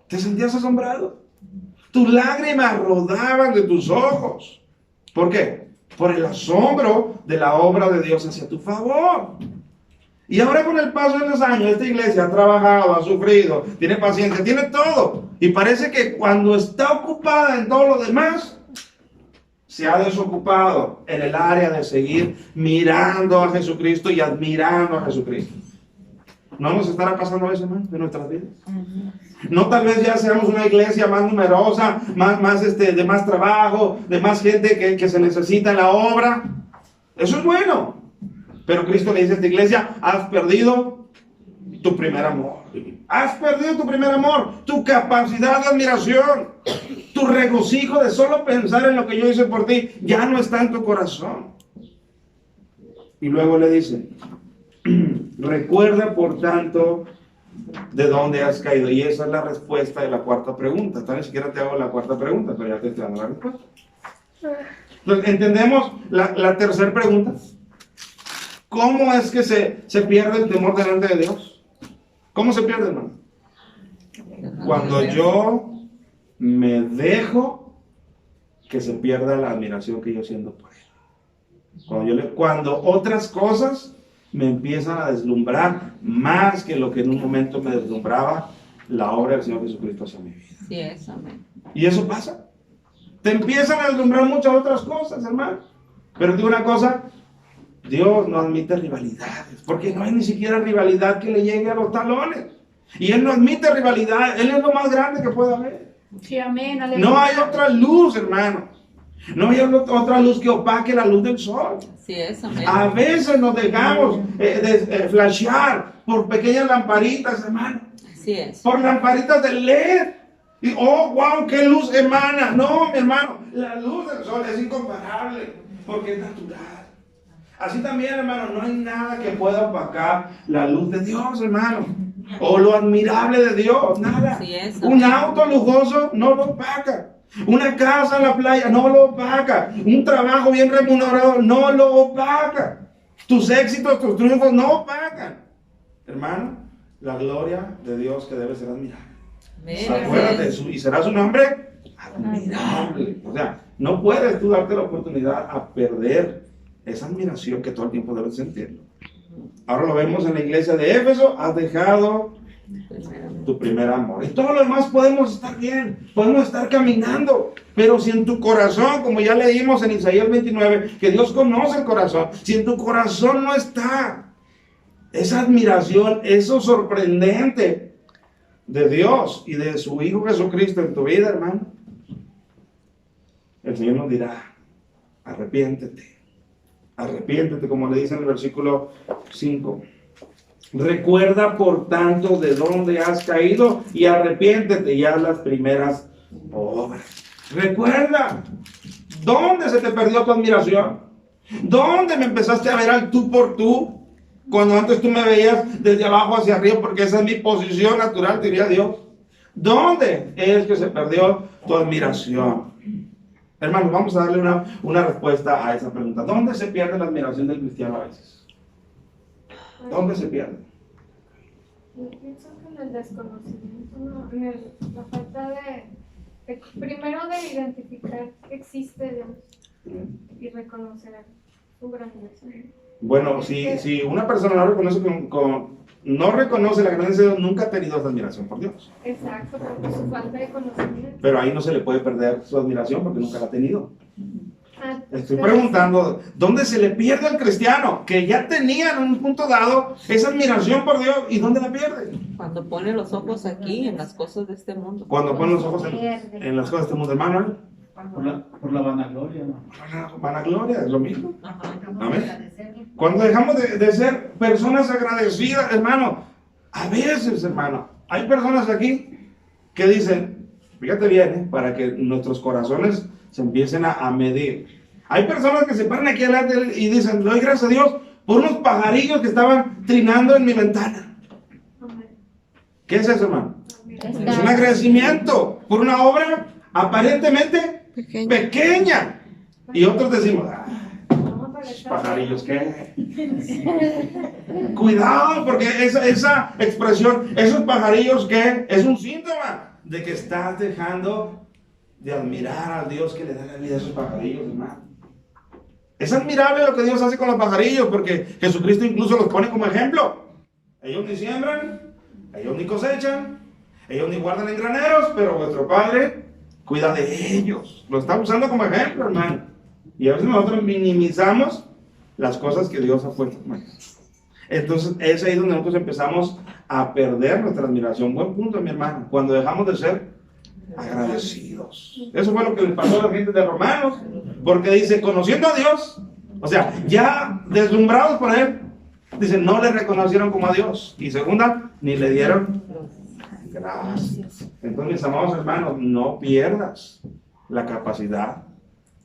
¿Te sentías asombrado? Tus lágrimas rodaban de tus ojos. ¿Por qué? Por el asombro de la obra de Dios hacia tu favor. Y ahora, con el paso de los años, esta iglesia ha trabajado, ha sufrido, tiene paciencia, tiene todo. Y parece que cuando está ocupada en todo lo demás, se ha desocupado en el área de seguir mirando a Jesucristo y admirando a Jesucristo. ¿No nos estará pasando eso, hermano, en nuestras vidas? No, tal vez ya seamos una iglesia más numerosa, de más trabajo, de más gente que se necesita en la obra. Eso es bueno. Pero Cristo le dice a esta iglesia: has perdido tu primer amor. Has perdido tu primer amor, tu capacidad de admiración, tu regocijo de solo pensar en lo que yo hice por ti, ya no está en tu corazón. Y luego le dice: recuerda, por tanto, de dónde has caído. Y esa es la respuesta de la cuarta pregunta. Entonces, ni siquiera te hago la cuarta pregunta, pero ya te estoy dando la respuesta. Entonces, ¿entendemos la tercera pregunta? ¿Cómo es que se pierde el temor delante de Dios? ¿Cómo se pierde, hermano? Cuando yo me dejo que se pierda la admiración que yo siento por Él. Cuando otras cosas me empiezan a deslumbrar más que lo que en un momento me deslumbraba la obra del Señor Jesucristo hacia mi vida. Sí, eso, amén. Y eso pasa. Te empiezan a deslumbrar muchas otras cosas, hermano. Pero digo una cosa, Dios no admite rivalidades, porque no hay ni siquiera rivalidad que le llegue a los talones. Y Él no admite rivalidad, Él es lo más grande que pueda haber. Sí, amén. Aleluya. No hay otra luz, hermano. No hay otra luz que opaque la luz del sol. Sí, eso, amén. A veces nos dejamos flashear por pequeñas lamparitas, hermano. Así es. Por lamparitas de LED. Y, oh, wow, qué luz emana. No, mi hermano, la luz del sol es incomparable porque es natural. Así también, hermano, no hay nada que pueda opacar la luz de Dios, hermano. O lo admirable de Dios, nada. Sí, eso. Un auto lujoso no lo opaca. Una casa en la playa no lo opaca. Un trabajo bien remunerado no lo opaca. Tus éxitos, tus triunfos no opacan. Hermano, la gloria de Dios que debe ser admirable. Amén. Acuérdate, y será su nombre admirable. O sea, no puedes tú darte la oportunidad a perder esa admiración que todo el tiempo debes sentir. Ahora lo vemos en la iglesia de Éfeso, has dejado tu primer amor. Y todo lo demás podemos estar bien, podemos estar caminando. Pero si en tu corazón, como ya leímos en Isaías 29, que Dios conoce el corazón, si en tu corazón no está esa admiración, eso sorprendente de Dios y de su Hijo Jesucristo en tu vida, hermano, el Señor nos dirá, arrepiéntete. Arrepiéntete, como le dice en el versículo 5. Recuerda, por tanto, de dónde has caído y arrepiéntete y haz las primeras obras. Recuerda, ¿dónde se te perdió tu admiración? ¿Dónde me empezaste a ver al tú por tú? Cuando antes tú me veías desde abajo hacia arriba, porque esa es mi posición natural, diría Dios. ¿Dónde es que se perdió tu admiración? Hermanos, vamos a darle una respuesta a esa pregunta. ¿Dónde se pierde la admiración del cristiano a veces? ¿Dónde se pierde? Yo pienso que en el desconocimiento, ¿no? En la falta primero de identificar que existe Dios y reconocer su grandeza. Bueno, si una persona no reconoce no reconoce la grandeza de Dios, nunca ha tenido esa admiración por Dios. Exacto, porque su falta de conocimiento. Pero ahí no se le puede perder su admiración porque nunca la ha tenido. Estoy Pero preguntando, ¿dónde se le pierde al cristiano que ya tenía en un punto dado esa admiración por Dios? ¿Y dónde la pierde? Cuando pone los ojos aquí en las cosas de este mundo. Cuando pone los ojos en las cosas de este mundo, hermano. Por la vanagloria, ¿no? Vanagloria, es lo mismo. Ajá. Amén. Cuando dejamos de ser personas agradecidas, hermano, a veces, hermano, hay personas aquí que dicen, fíjate bien, para que nuestros corazones se empiecen a medir. Hay personas que se paran aquí adelante y dicen, doy gracias a Dios por unos pajarillos que estaban trinando en mi ventana. ¿Qué es eso, hermano? Es un agradecimiento por una obra aparentemente pequeña. Y otros decimos, pajarillos, ¿qué? Cuidado, porque esa expresión, esos pajarillos, ¿qué? Es un síntoma de que estás dejando de admirar al Dios que le da la vida a esos pajarillos, hermano. Es admirable lo que Dios hace con los pajarillos, porque Jesucristo incluso los pone como ejemplo. Ellos ni siembran, ellos ni cosechan, ellos ni guardan en graneros, pero vuestro Padre cuida de ellos. Lo está usando como ejemplo, hermano. Y a veces nosotros minimizamos las cosas que Dios ha puesto. Entonces es ahí donde nosotros empezamos a perder nuestra admiración. Buen punto, mi hermano, cuando dejamos de ser agradecidos. Eso fue lo que le pasó a la gente de Romanos, porque dice, conociendo a Dios, o sea, ya deslumbrados por Él, dice, no le reconocieron como a Dios. Y segunda, ni le dieron gracias. Entonces, mis amados hermanos, no pierdas la capacidad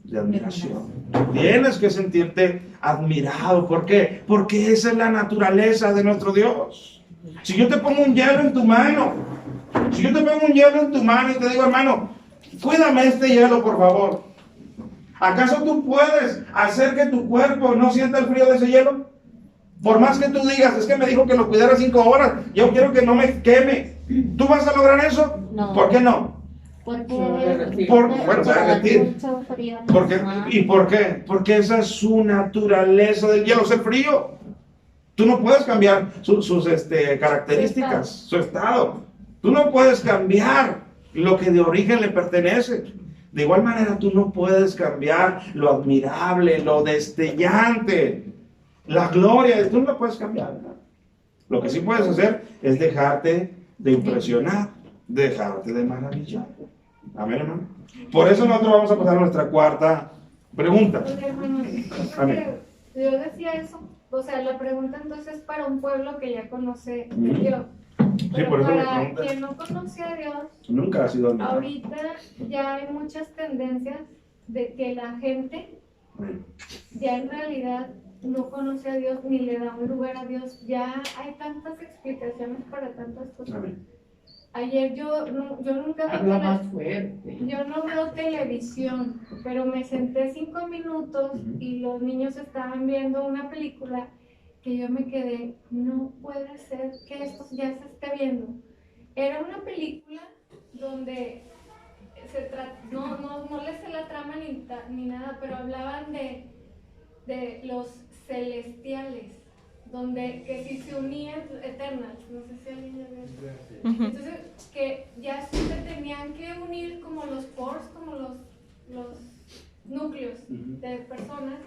de admiración. Tienes que sentirte admirado. ¿Por qué? Porque esa es la naturaleza de nuestro Dios. Si yo te pongo un hielo en tu mano, si yo te pongo un hielo en tu mano y te digo, hermano, cuídame este hielo, por favor. ¿Acaso tú puedes hacer que tu cuerpo no sienta el frío de ese hielo? Por más que tú digas, es que me dijo que lo cuidara 5 horas, yo quiero que no me queme. ¿Tú vas a lograr eso? No. ¿Por qué no? Porque Bueno, se va a derretir. ¿Y por qué? Porque esa es su naturaleza del hielo, es el frío. Tú no puedes cambiar sus características, su estado. Tú no puedes cambiar lo que de origen le pertenece. De igual manera, tú no puedes cambiar lo admirable, lo destellante, la gloria. Tú no lo puedes cambiar, ¿no? Lo que sí puedes hacer es dejarte de impresionar, dejarte de maravillar. Amén, hermano. Por eso nosotros vamos a pasar a nuestra cuarta pregunta. Oye, hermano, Amén. yo decía eso. O sea, la pregunta entonces para un pueblo que ya conoce a Ujú. Dios. Pero por eso me para preguntas. quien no conoce a Dios, Nunca ha sido admirable. ahorita ya hay muchas tendencias de que la gente Amén. ya en realidad no conoce a Dios ni le da un lugar a Dios. Ya hay tantas explicaciones para tantas cosas. Amén. Ayer yo nunca vi Habla más fuerte. yo no veo televisión, pero me senté 5 minutos Ujú. y los niños estaban viendo una película que yo me quedé, no puede ser que esto ya se esté viendo. Era una película donde no les sé la trama ni nada, pero hablaban de los celestiales, donde que si se unían, Eternals, no sé si alguien ya vio. Ujú. Entonces, que ya se tenían que unir como los pores, como los núcleos Ujú. de personas,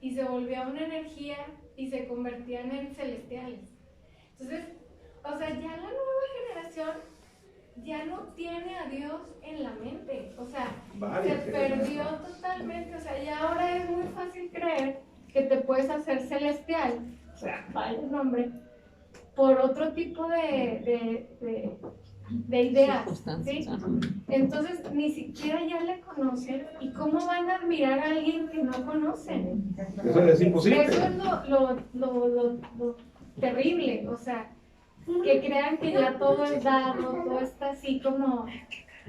y se volvía una energía y se convertían en celestiales. Entonces, o sea, ya la nueva generación ya no tiene a Dios en la mente. O sea, Varias se generaciones. perdió totalmente. O sea, ya ahora es muy fácil creer que te puedes hacer celestial, o sea, vaya el nombre, por otro tipo de ideas, Circunstancias, ¿sí? ajá. Entonces, ni siquiera ya le conocen. ¿Y cómo van a admirar a alguien que no conocen? Eso es imposible. Eso es lo terrible. O sea, que crean que ya todo es dado, todo está así como...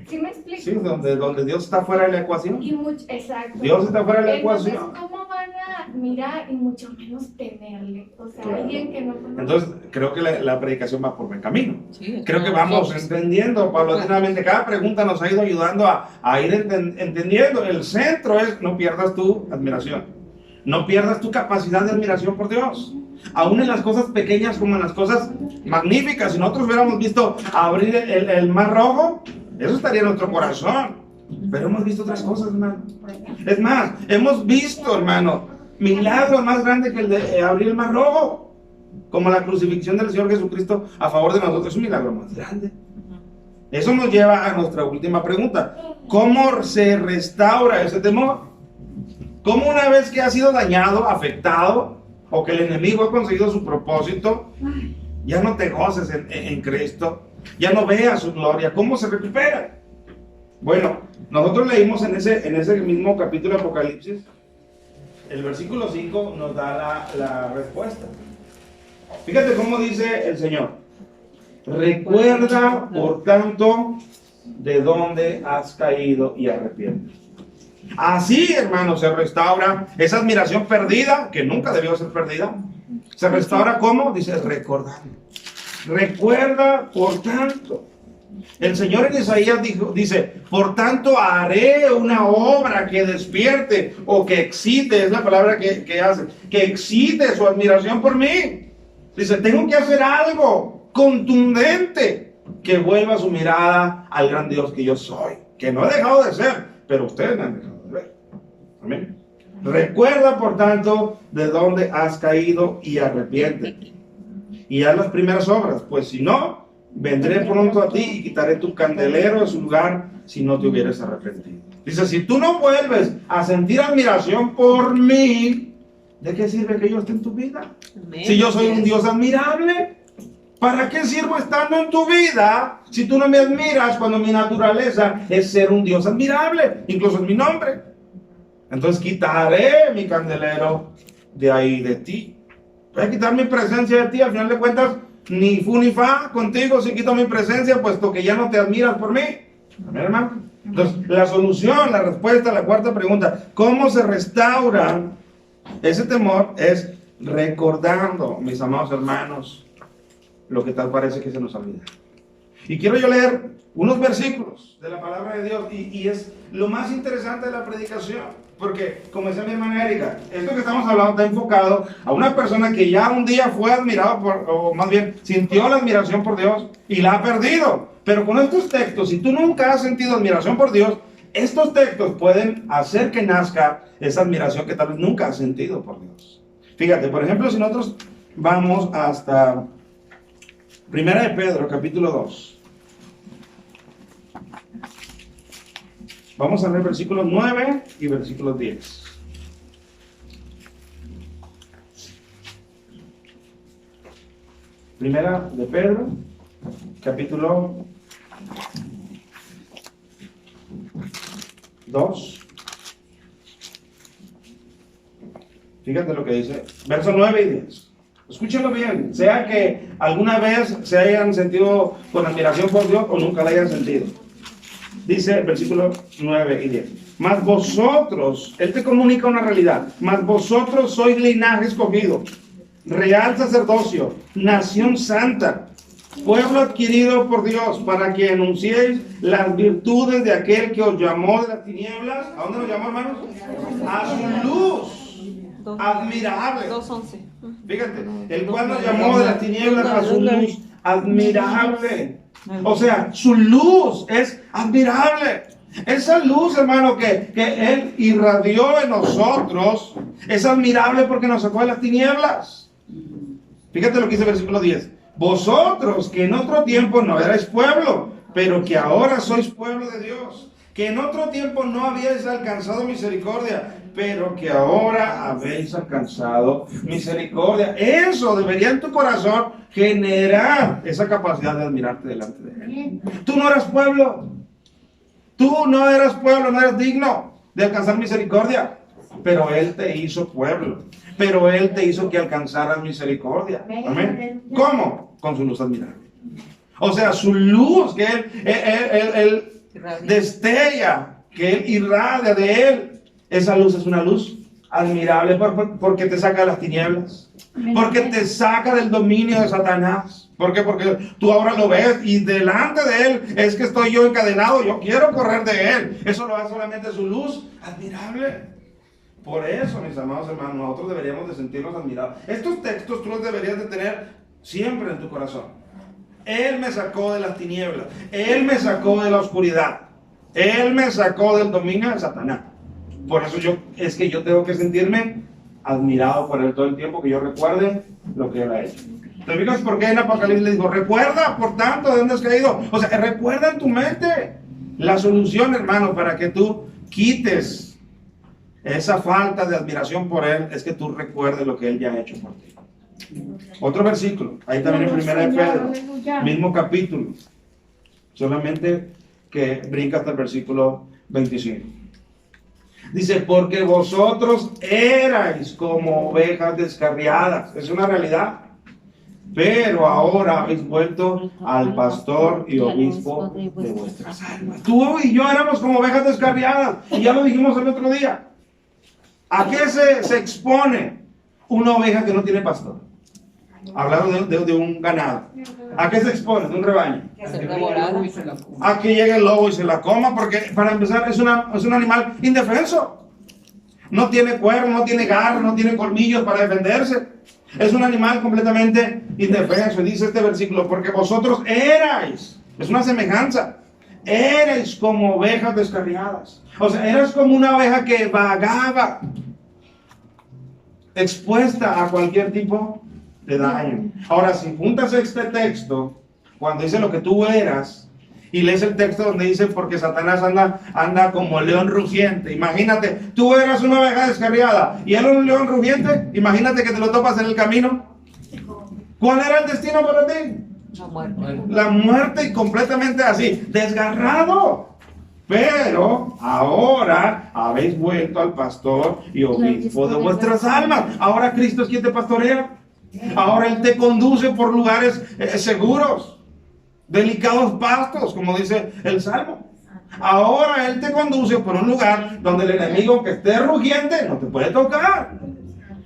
¿Sí me explico? Sí, donde Dios está fuera de la ecuación. Y mucho, exacto. Dios está fuera de la Entonces, ecuación. ¿cómo van a admirar y mucho menos temerle? O sea, Claro. alguien que no conoce. Entonces, creo que la predicación va por buen camino. Sí, Creo que claro, vamos nosotros. entendiendo paulatinamente. Cada pregunta nos ha ido ayudando a ir entendiendo. El centro es no pierdas tu admiración. No pierdas tu capacidad de admiración por Dios. Aún en las cosas pequeñas como en las cosas magníficas. Si nosotros hubiéramos visto abrir el mar rojo, eso estaría en nuestro corazón. Pero hemos visto otras cosas, hermano. Es más, hemos visto, hermano, milagros más grandes que el de abrir el mar rojo. Como la crucifixión del Señor Jesucristo a favor de nosotros. Es un milagro más grande. Eso nos lleva a nuestra última pregunta. ¿Cómo se restaura ese temor? ¿Cómo una vez que ha sido dañado, afectado, o que el enemigo ha conseguido su propósito, ya no te goces en Cristo, ya no veas su gloria? ¿Cómo se recupera? Bueno, nosotros leímos en ese mismo capítulo de Apocalipsis, el versículo 5 nos da la respuesta. Fíjate cómo dice el Señor. Recuerda, por tanto, de dónde has caído y arrepiéntete. Así, hermano, se restaura esa admiración perdida, que nunca debió ser perdida. Se restaura, ¿cómo? Dice, recordando. Recuerda, por tanto. El Señor en Isaías dice, por tanto haré una obra que despierte o que excite, es la palabra que hace, que excite su admiración por mí. Dice, tengo que hacer algo contundente que vuelva su mirada al gran Dios que yo soy, que no he dejado de ser, pero ustedes me han dejado de ver. Amén. Recuerda, por tanto, de dónde has caído y arrepiéntete. Y haz las primeras obras, pues si no, vendré pronto a ti y quitaré tu candelero de su lugar si no te hubieras arrepentido. Dice, si tú no vuelves a sentir admiración por mí, ¿de qué sirve que yo esté en tu vida? Amén. Si yo soy un Dios admirable, ¿para qué sirvo estando en tu vida si tú no me admiras cuando mi naturaleza es ser un Dios admirable? Incluso es mi nombre. Entonces quitaré mi candelero de ahí de ti. Voy a quitar mi presencia de ti. Al final de cuentas, ni fu ni fa contigo si quito mi presencia, puesto que ya no te admiras por mí. Amén, hermano. Entonces, la solución, la respuesta a la cuarta pregunta, ¿cómo se restaura ese temor? Es recordando, mis amados hermanos, lo que tal parece que se nos olvida. Y quiero yo leer unos versículos de la palabra de Dios, y es lo más interesante de la predicación. Porque, como decía mi hermana Erika, esto que estamos hablando está enfocado a una persona que ya un día fue admirado por, o más bien, sintió la admiración por Dios y la ha perdido. Pero con estos textos, si tú nunca has sentido admiración por Dios, estos textos pueden hacer que nazca esa admiración que tal vez nunca has sentido por Dios. Fíjate, por ejemplo, si nosotros vamos hasta Primera de Pedro, capítulo 2. Vamos a leer versículos 9 y versículos 10. Primera de Pedro, capítulo 2. Fíjate lo que dice, versos 9 y 10. Escúchenlo bien, sea que alguna vez se hayan sentido con admiración por Dios o nunca la hayan sentido. Dice versículos 9 y 10. Mas vosotros, él te comunica una realidad, mas vosotros sois linaje escogido, real sacerdocio, nación santa, pueblo adquirido por Dios, para que anunciéis las virtudes de aquel que os llamó de las tinieblas. ¿A dónde nos llamó, hermanos? A su luz admirable. 2:11. Fíjate, el cual nos llamó de las tinieblas a su luz admirable. O sea, su luz es admirable. Esa luz, hermano, que Él irradió en nosotros, es admirable porque nos sacó de las tinieblas. Fíjate lo que dice el versículo 10. Vosotros, que en otro tiempo no erais pueblo, pero que ahora sois pueblo de Dios. Que en otro tiempo no habíais alcanzado misericordia, pero que ahora habéis alcanzado misericordia. Eso debería en tu corazón generar esa capacidad de admirarte delante de Él. Tú no eras pueblo. Tú no eras pueblo, no eras digno de alcanzar misericordia. Pero Él te hizo pueblo. Pero Él te hizo que alcanzaras misericordia. Amén. ¿Cómo? Con su luz admirable. O sea, su luz que Él destella, que Él irradia de Él. Esa luz es una luz admirable porque te saca de las tinieblas, porque te saca del dominio de Satanás. ¿Por qué? Porque tú ahora lo ves y delante de Él es que estoy yo encadenado, yo quiero correr de Él. Eso lo hace solamente su luz admirable. Por eso, mis amados hermanos, nosotros deberíamos de sentirnos admirados. Estos textos tú los deberías de tener siempre en tu corazón. Él me sacó de las tinieblas, Él me sacó de la oscuridad, Él me sacó del dominio de Satanás. Por eso es que yo tengo que sentirme admirado por Él todo el tiempo que yo recuerde lo que Él ha hecho. ¿Te fijas por qué en Apocalipsis le dijo, recuerda, por tanto, de dónde has caído? O sea, recuerda en tu mente la solución, hermano, para que tú quites esa falta de admiración por Él, es que tú recuerdes lo que Él ya ha hecho por ti. Otro versículo, ahí también en Primera de Pedro, mismo capítulo, solamente que brinca hasta el versículo 25. Dice, porque vosotros erais como ovejas descarriadas. Es una realidad. Pero ahora habéis vuelto al pastor y obispo de vuestras almas. Tú y yo éramos como ovejas descarriadas. Y ya lo dijimos el otro día. ¿A qué se expone una oveja que no tiene pastor? Hablando de un ganado. ¿A qué se expone? De un rebaño. A que llegue el lobo y se la coma, porque para empezar es un animal indefenso. No tiene cuerno, no tiene garra, no tiene colmillos para defenderse. Es un animal completamente indefenso. Dice este versículo, porque vosotros erais, es una semejanza, erais como ovejas descarriadas. O sea, eras como una oveja que vagaba, expuesta a cualquier tipo de daño. Ahora, si juntas este texto, cuando dice lo que tú eras, y lees el texto donde dice, porque Satanás anda como león rugiente. Imagínate, tú eras una oveja descarriada, y él un león rugiente. Imagínate que te lo topas en el camino. ¿Cuál era el destino para ti? La muerte. La muerte, y completamente así, desgarrado. Pero ahora habéis vuelto al pastor y obispo de vuestras almas. Ahora Cristo es quien te pastorea. Ahora Él te conduce por lugares seguros, delicados pastos, como dice el Salmo. Ahora Él te conduce por un lugar donde el enemigo que esté rugiente no te puede tocar.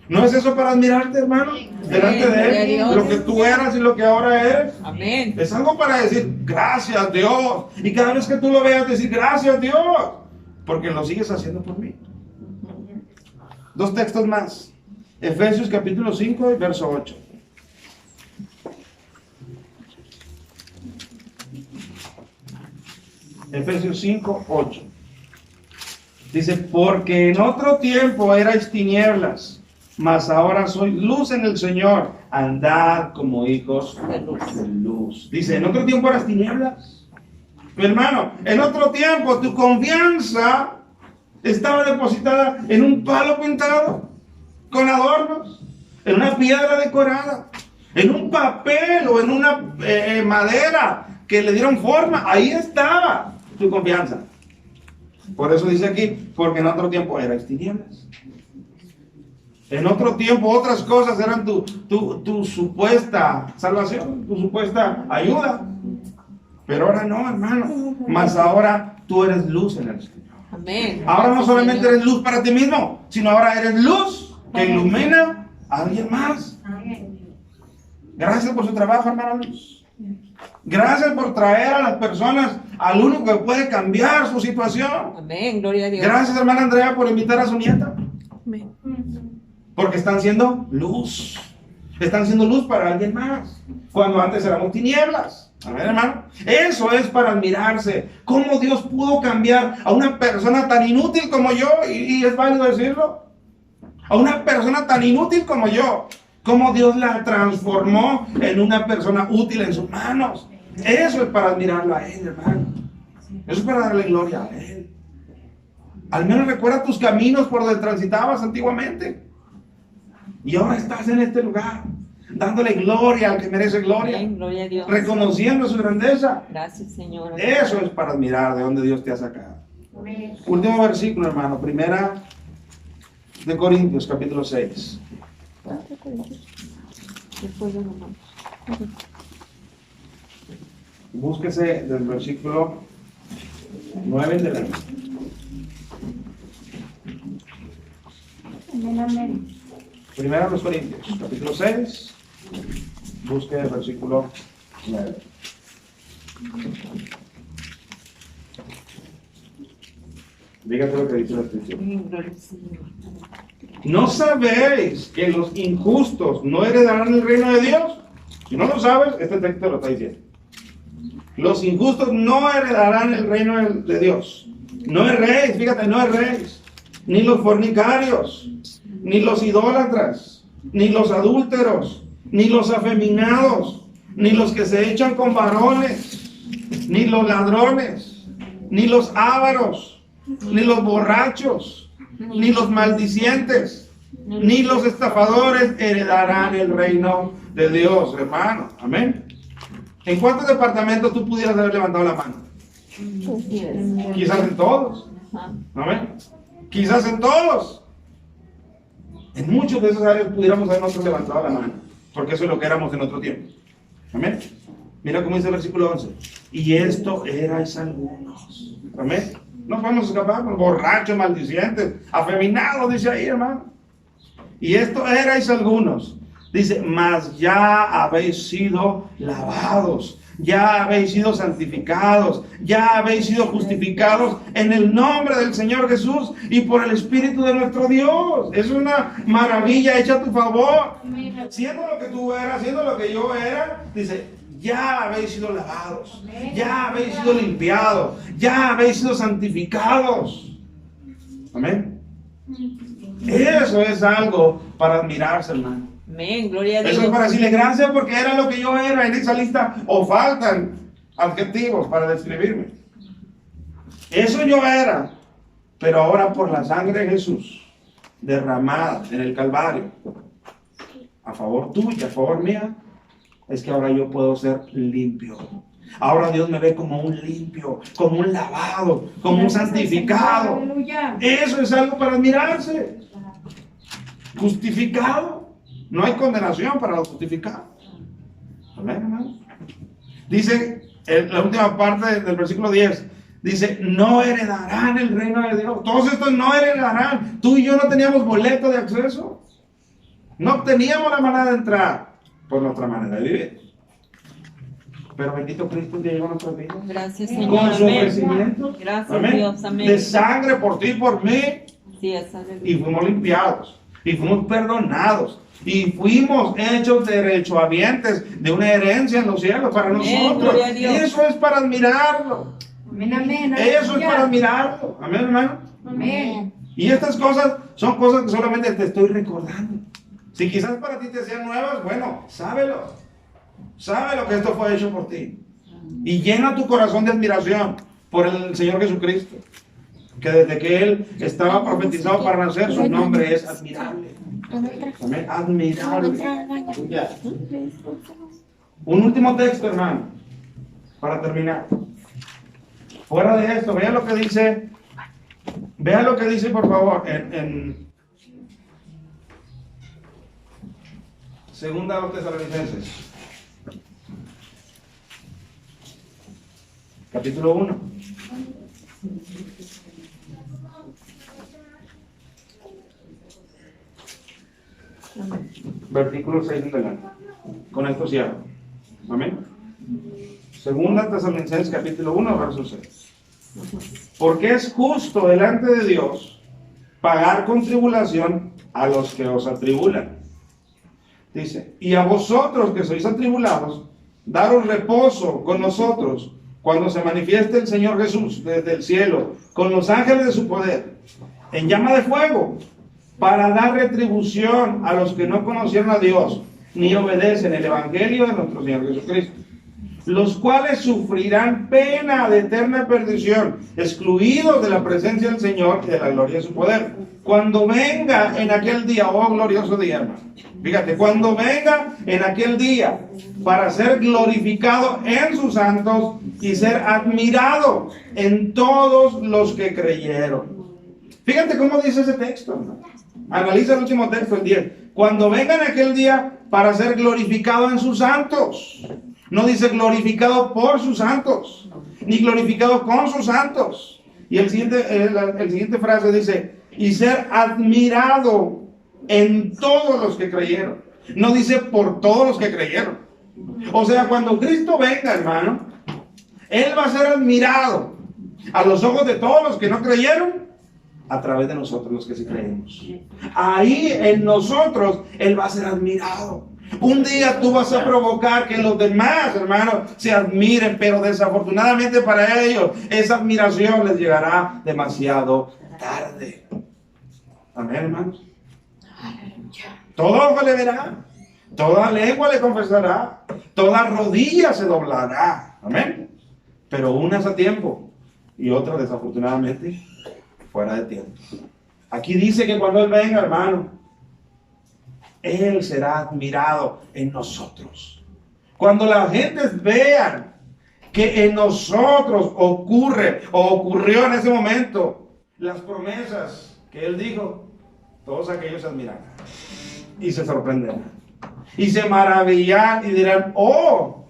¿No es eso para admirarte, hermano? Delante de Él, lo que tú eras y lo que ahora eres. Amén. Es algo para decir gracias, Dios. Y cada vez que tú lo veas, decir gracias, Dios. Porque lo sigues haciendo por mí. Dos textos más. Efesios capítulo 5 y verso 8. Efesios 5, 8. Dice, porque en otro tiempo erais tinieblas, mas ahora sois luz en el Señor. Andad como hijos de luz. Dice, en otro tiempo eras tinieblas. Mi hermano, en otro tiempo tu confianza estaba depositada en un palo pintado, con adornos, en una piedra decorada, en un papel o en una madera que le dieron forma. Ahí estaba tu confianza. Por eso dice aquí, porque en otro tiempo erais tinieblas. En otro tiempo otras cosas eran tu supuesta salvación, tu supuesta ayuda. Pero ahora no, hermano. Mas ahora tú eres luz en el Señor. Amén. Ahora no solamente eres luz para ti mismo, sino ahora eres luz que ilumina a alguien más. Gracias por su trabajo, hermano Luz. Gracias por traer a las personas al único que puede cambiar su situación. Amén, gloria a Dios. Gracias, hermana Andrea, por invitar a su nieta. Amén. Porque están siendo luz. Están siendo luz para alguien más. Cuando antes éramos tinieblas. A ver, hermano. Eso es para admirarse. ¿Cómo Dios pudo cambiar a una persona tan inútil como yo? Y es válido decirlo. A una persona tan inútil como yo. Cómo Dios la transformó en una persona útil en sus manos. Eso es para admirarlo a Él, hermano. Eso es para darle gloria a Él. Al menos recuerda tus caminos por donde transitabas antiguamente. Y ahora estás en este lugar, dándole gloria al que merece gloria. Amén, gloria a Dios. Reconociendo su grandeza. Gracias, Señor. Eso es para admirar de donde Dios te ha sacado. Último versículo, hermano. Primera de Corintios, capítulo 6. Después de Romanos. Búsquese del versículo 9 en adelante. Primera de los Corintios, capítulo 6. Busque el versículo 9. Dígate lo que dice la Escritura. Amén, gloria al Señor. ¿No sabéis que los injustos no heredarán el reino de Dios? Si no lo sabes, este texto lo está diciendo. Los injustos no heredarán el reino de Dios. No erréis, fíjate, no erréis. Ni los fornicarios, ni los idólatras, ni los adúlteros, ni los afeminados, ni los que se echan con varones, ni los ladrones, ni los ávaros, ni los borrachos, ni los maldicientes, ni los estafadores heredarán el reino de Dios, hermano. Amén. ¿En cuántos departamentos tú pudieras haber levantado la mano? Quizás en todos. Amén. Quizás en todos. En muchos de esas áreas pudiéramos haber nosotros levantado la mano, porque eso es lo que éramos en otro tiempo. Amén. Mira cómo dice el versículo 11. Y esto erais algunos. Amén. No podemos escapar, borrachos, maldicientes, afeminados, dice ahí, hermano. Y esto erais algunos. Dice, mas ya habéis sido lavados, ya habéis sido santificados, ya habéis sido justificados en el nombre del Señor Jesús y por el Espíritu de nuestro Dios. Es una maravilla hecha a tu favor. Siendo lo que tú eras, siendo lo que yo era, dice, ya habéis sido lavados, ya habéis sido limpiados, ya habéis sido santificados. Amén. Eso es algo para admirarse, hermano. Amén, gloria a Dios. Eso es para decirle gracias porque era lo que yo era en esa lista, o faltan adjetivos para describirme. Eso yo era, pero ahora por la sangre de Jesús derramada en el Calvario, a favor tuya, a favor mía, es que ahora yo puedo ser limpio. Ahora Dios me ve como un limpio, como un lavado, como un santificado. Eso es algo para admirarse. Justificado. No hay condenación para los justificados. Amén, hermanos. Dice en la última parte del versículo 10, dice, no heredarán el reino de Dios. Todos estos no heredarán. Tú y yo no teníamos boleto de acceso. No teníamos la manera de entrar por nuestra manera de vivir. Pero bendito Cristo que llegó a nuestras vidas. Gracias, Señor. Con su Amén. ofrecimiento. Gracias, Amén. Dios. Amén. De sangre por ti y por mí. Sí, esa es Y fuimos limpiados. Y fuimos perdonados. Y fuimos hechos derechohabientes de una herencia en los cielos para nosotros. Gloria a Dios. Eso es para admirarlo. Amén, amén. Eso es para admirarlo. Amén, hermano. Amén. Y estas cosas son cosas que solamente te estoy recordando. Si quizás para ti te sean nuevas, bueno, sábelo. Sábelo que esto fue hecho por ti. Y llena tu corazón de admiración por el Señor Jesucristo. Que desde que Él estaba profetizado para nacer, su nombre es admirable. Amén. Admirable. Ya. Un último texto, hermano, para terminar. Fuera de esto, vea lo que dice. Vea lo que dice, por favor, en Segunda a los Tesalonicenses, capítulo 1. Versículo 6 en adelante. Con esto cierro. Amén. Segunda Tesalonicenses capítulo 1, verso 6. Porque es justo delante de Dios pagar con tribulación a los que os atribulan. Dice, y a vosotros que sois atribulados, daros reposo con nosotros cuando se manifieste el Señor Jesús desde el cielo, con los ángeles de su poder, en llama de fuego, para dar retribución a los que no conocieron a Dios, ni obedecen el Evangelio de nuestro Señor Jesucristo, los cuales sufrirán pena de eterna perdición, excluidos de la presencia del Señor y de la gloria de su poder. Cuando venga en aquel día, oh glorioso día, hermano, fíjate, cuando venga en aquel día para ser glorificado en sus santos y ser admirado en todos los que creyeron. Fíjate cómo dice ese texto, hermano. Analiza el último texto, el 10. Cuando venga en aquel día para ser glorificado en sus santos. No dice glorificado por sus santos, ni glorificado con sus santos. Y el siguiente frase dice, y ser admirado en todos los que creyeron. No dice por todos los que creyeron. O sea, cuando Cristo venga, hermano, Él va a ser admirado a los ojos de todos los que no creyeron, a través de nosotros los que sí creemos. Ahí en nosotros Él va a ser admirado. Un día tú vas a provocar que los demás, hermanos, se admiren, pero desafortunadamente para ellos esa admiración les llegará demasiado tarde. Amén, hermanos. Todo ojo le verá, toda lengua le confesará, toda rodilla se doblará. Amén. Pero unas a tiempo y otras desafortunadamente fuera de tiempo. Aquí dice que cuando Él venga, hermano, Él será admirado en nosotros. Cuando la gente vean que en nosotros ocurre o ocurrió en ese momento las promesas que Él dijo, todos aquellos se admirarán y se sorprenderán y se maravillarán y dirán, oh,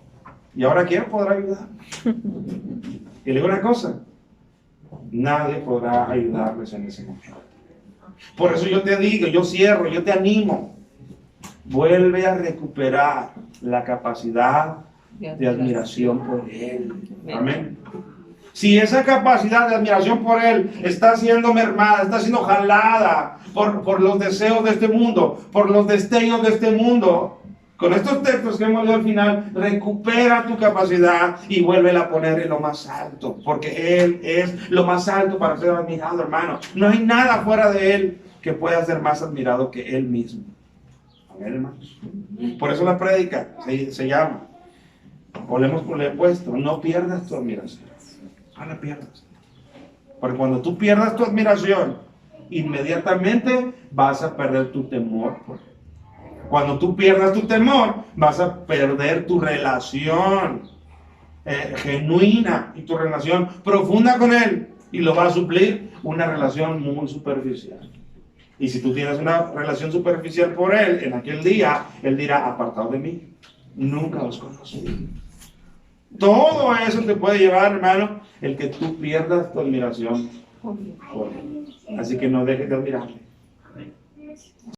¿y ahora quién podrá ayudar? Y le digo una cosa, nadie podrá ayudarles en ese momento. Por eso yo te digo, yo cierro, yo te animo. Vuelve a recuperar la capacidad de admiración por Él. Amén. Si esa capacidad de admiración por Él está siendo mermada, está siendo jalada por los deseos de este mundo, por los destellos de este mundo, con estos textos que hemos leído al final, recupera tu capacidad y vuélvela a poner en lo más alto, porque Él es lo más alto para ser admirado, hermano. No hay nada fuera de Él que pueda ser más admirado que Él mismo. Amén, hermanos. Por eso la prédica se llama, o le he puesto, no pierdas tu admiración. No la pierdas. Porque cuando tú pierdas tu admiración, inmediatamente vas a perder tu temor por Él. Cuando tú pierdas tu temor, vas a perder tu relación genuina y tu relación profunda con Él. Y lo va a suplir una relación muy superficial. Y si tú tienes una relación superficial por él, en aquel día, él dirá, apartado de mí, nunca os conocí. Todo eso te puede llevar, hermano, el que tú pierdas tu admiración por él. Así que no dejes de admirarle.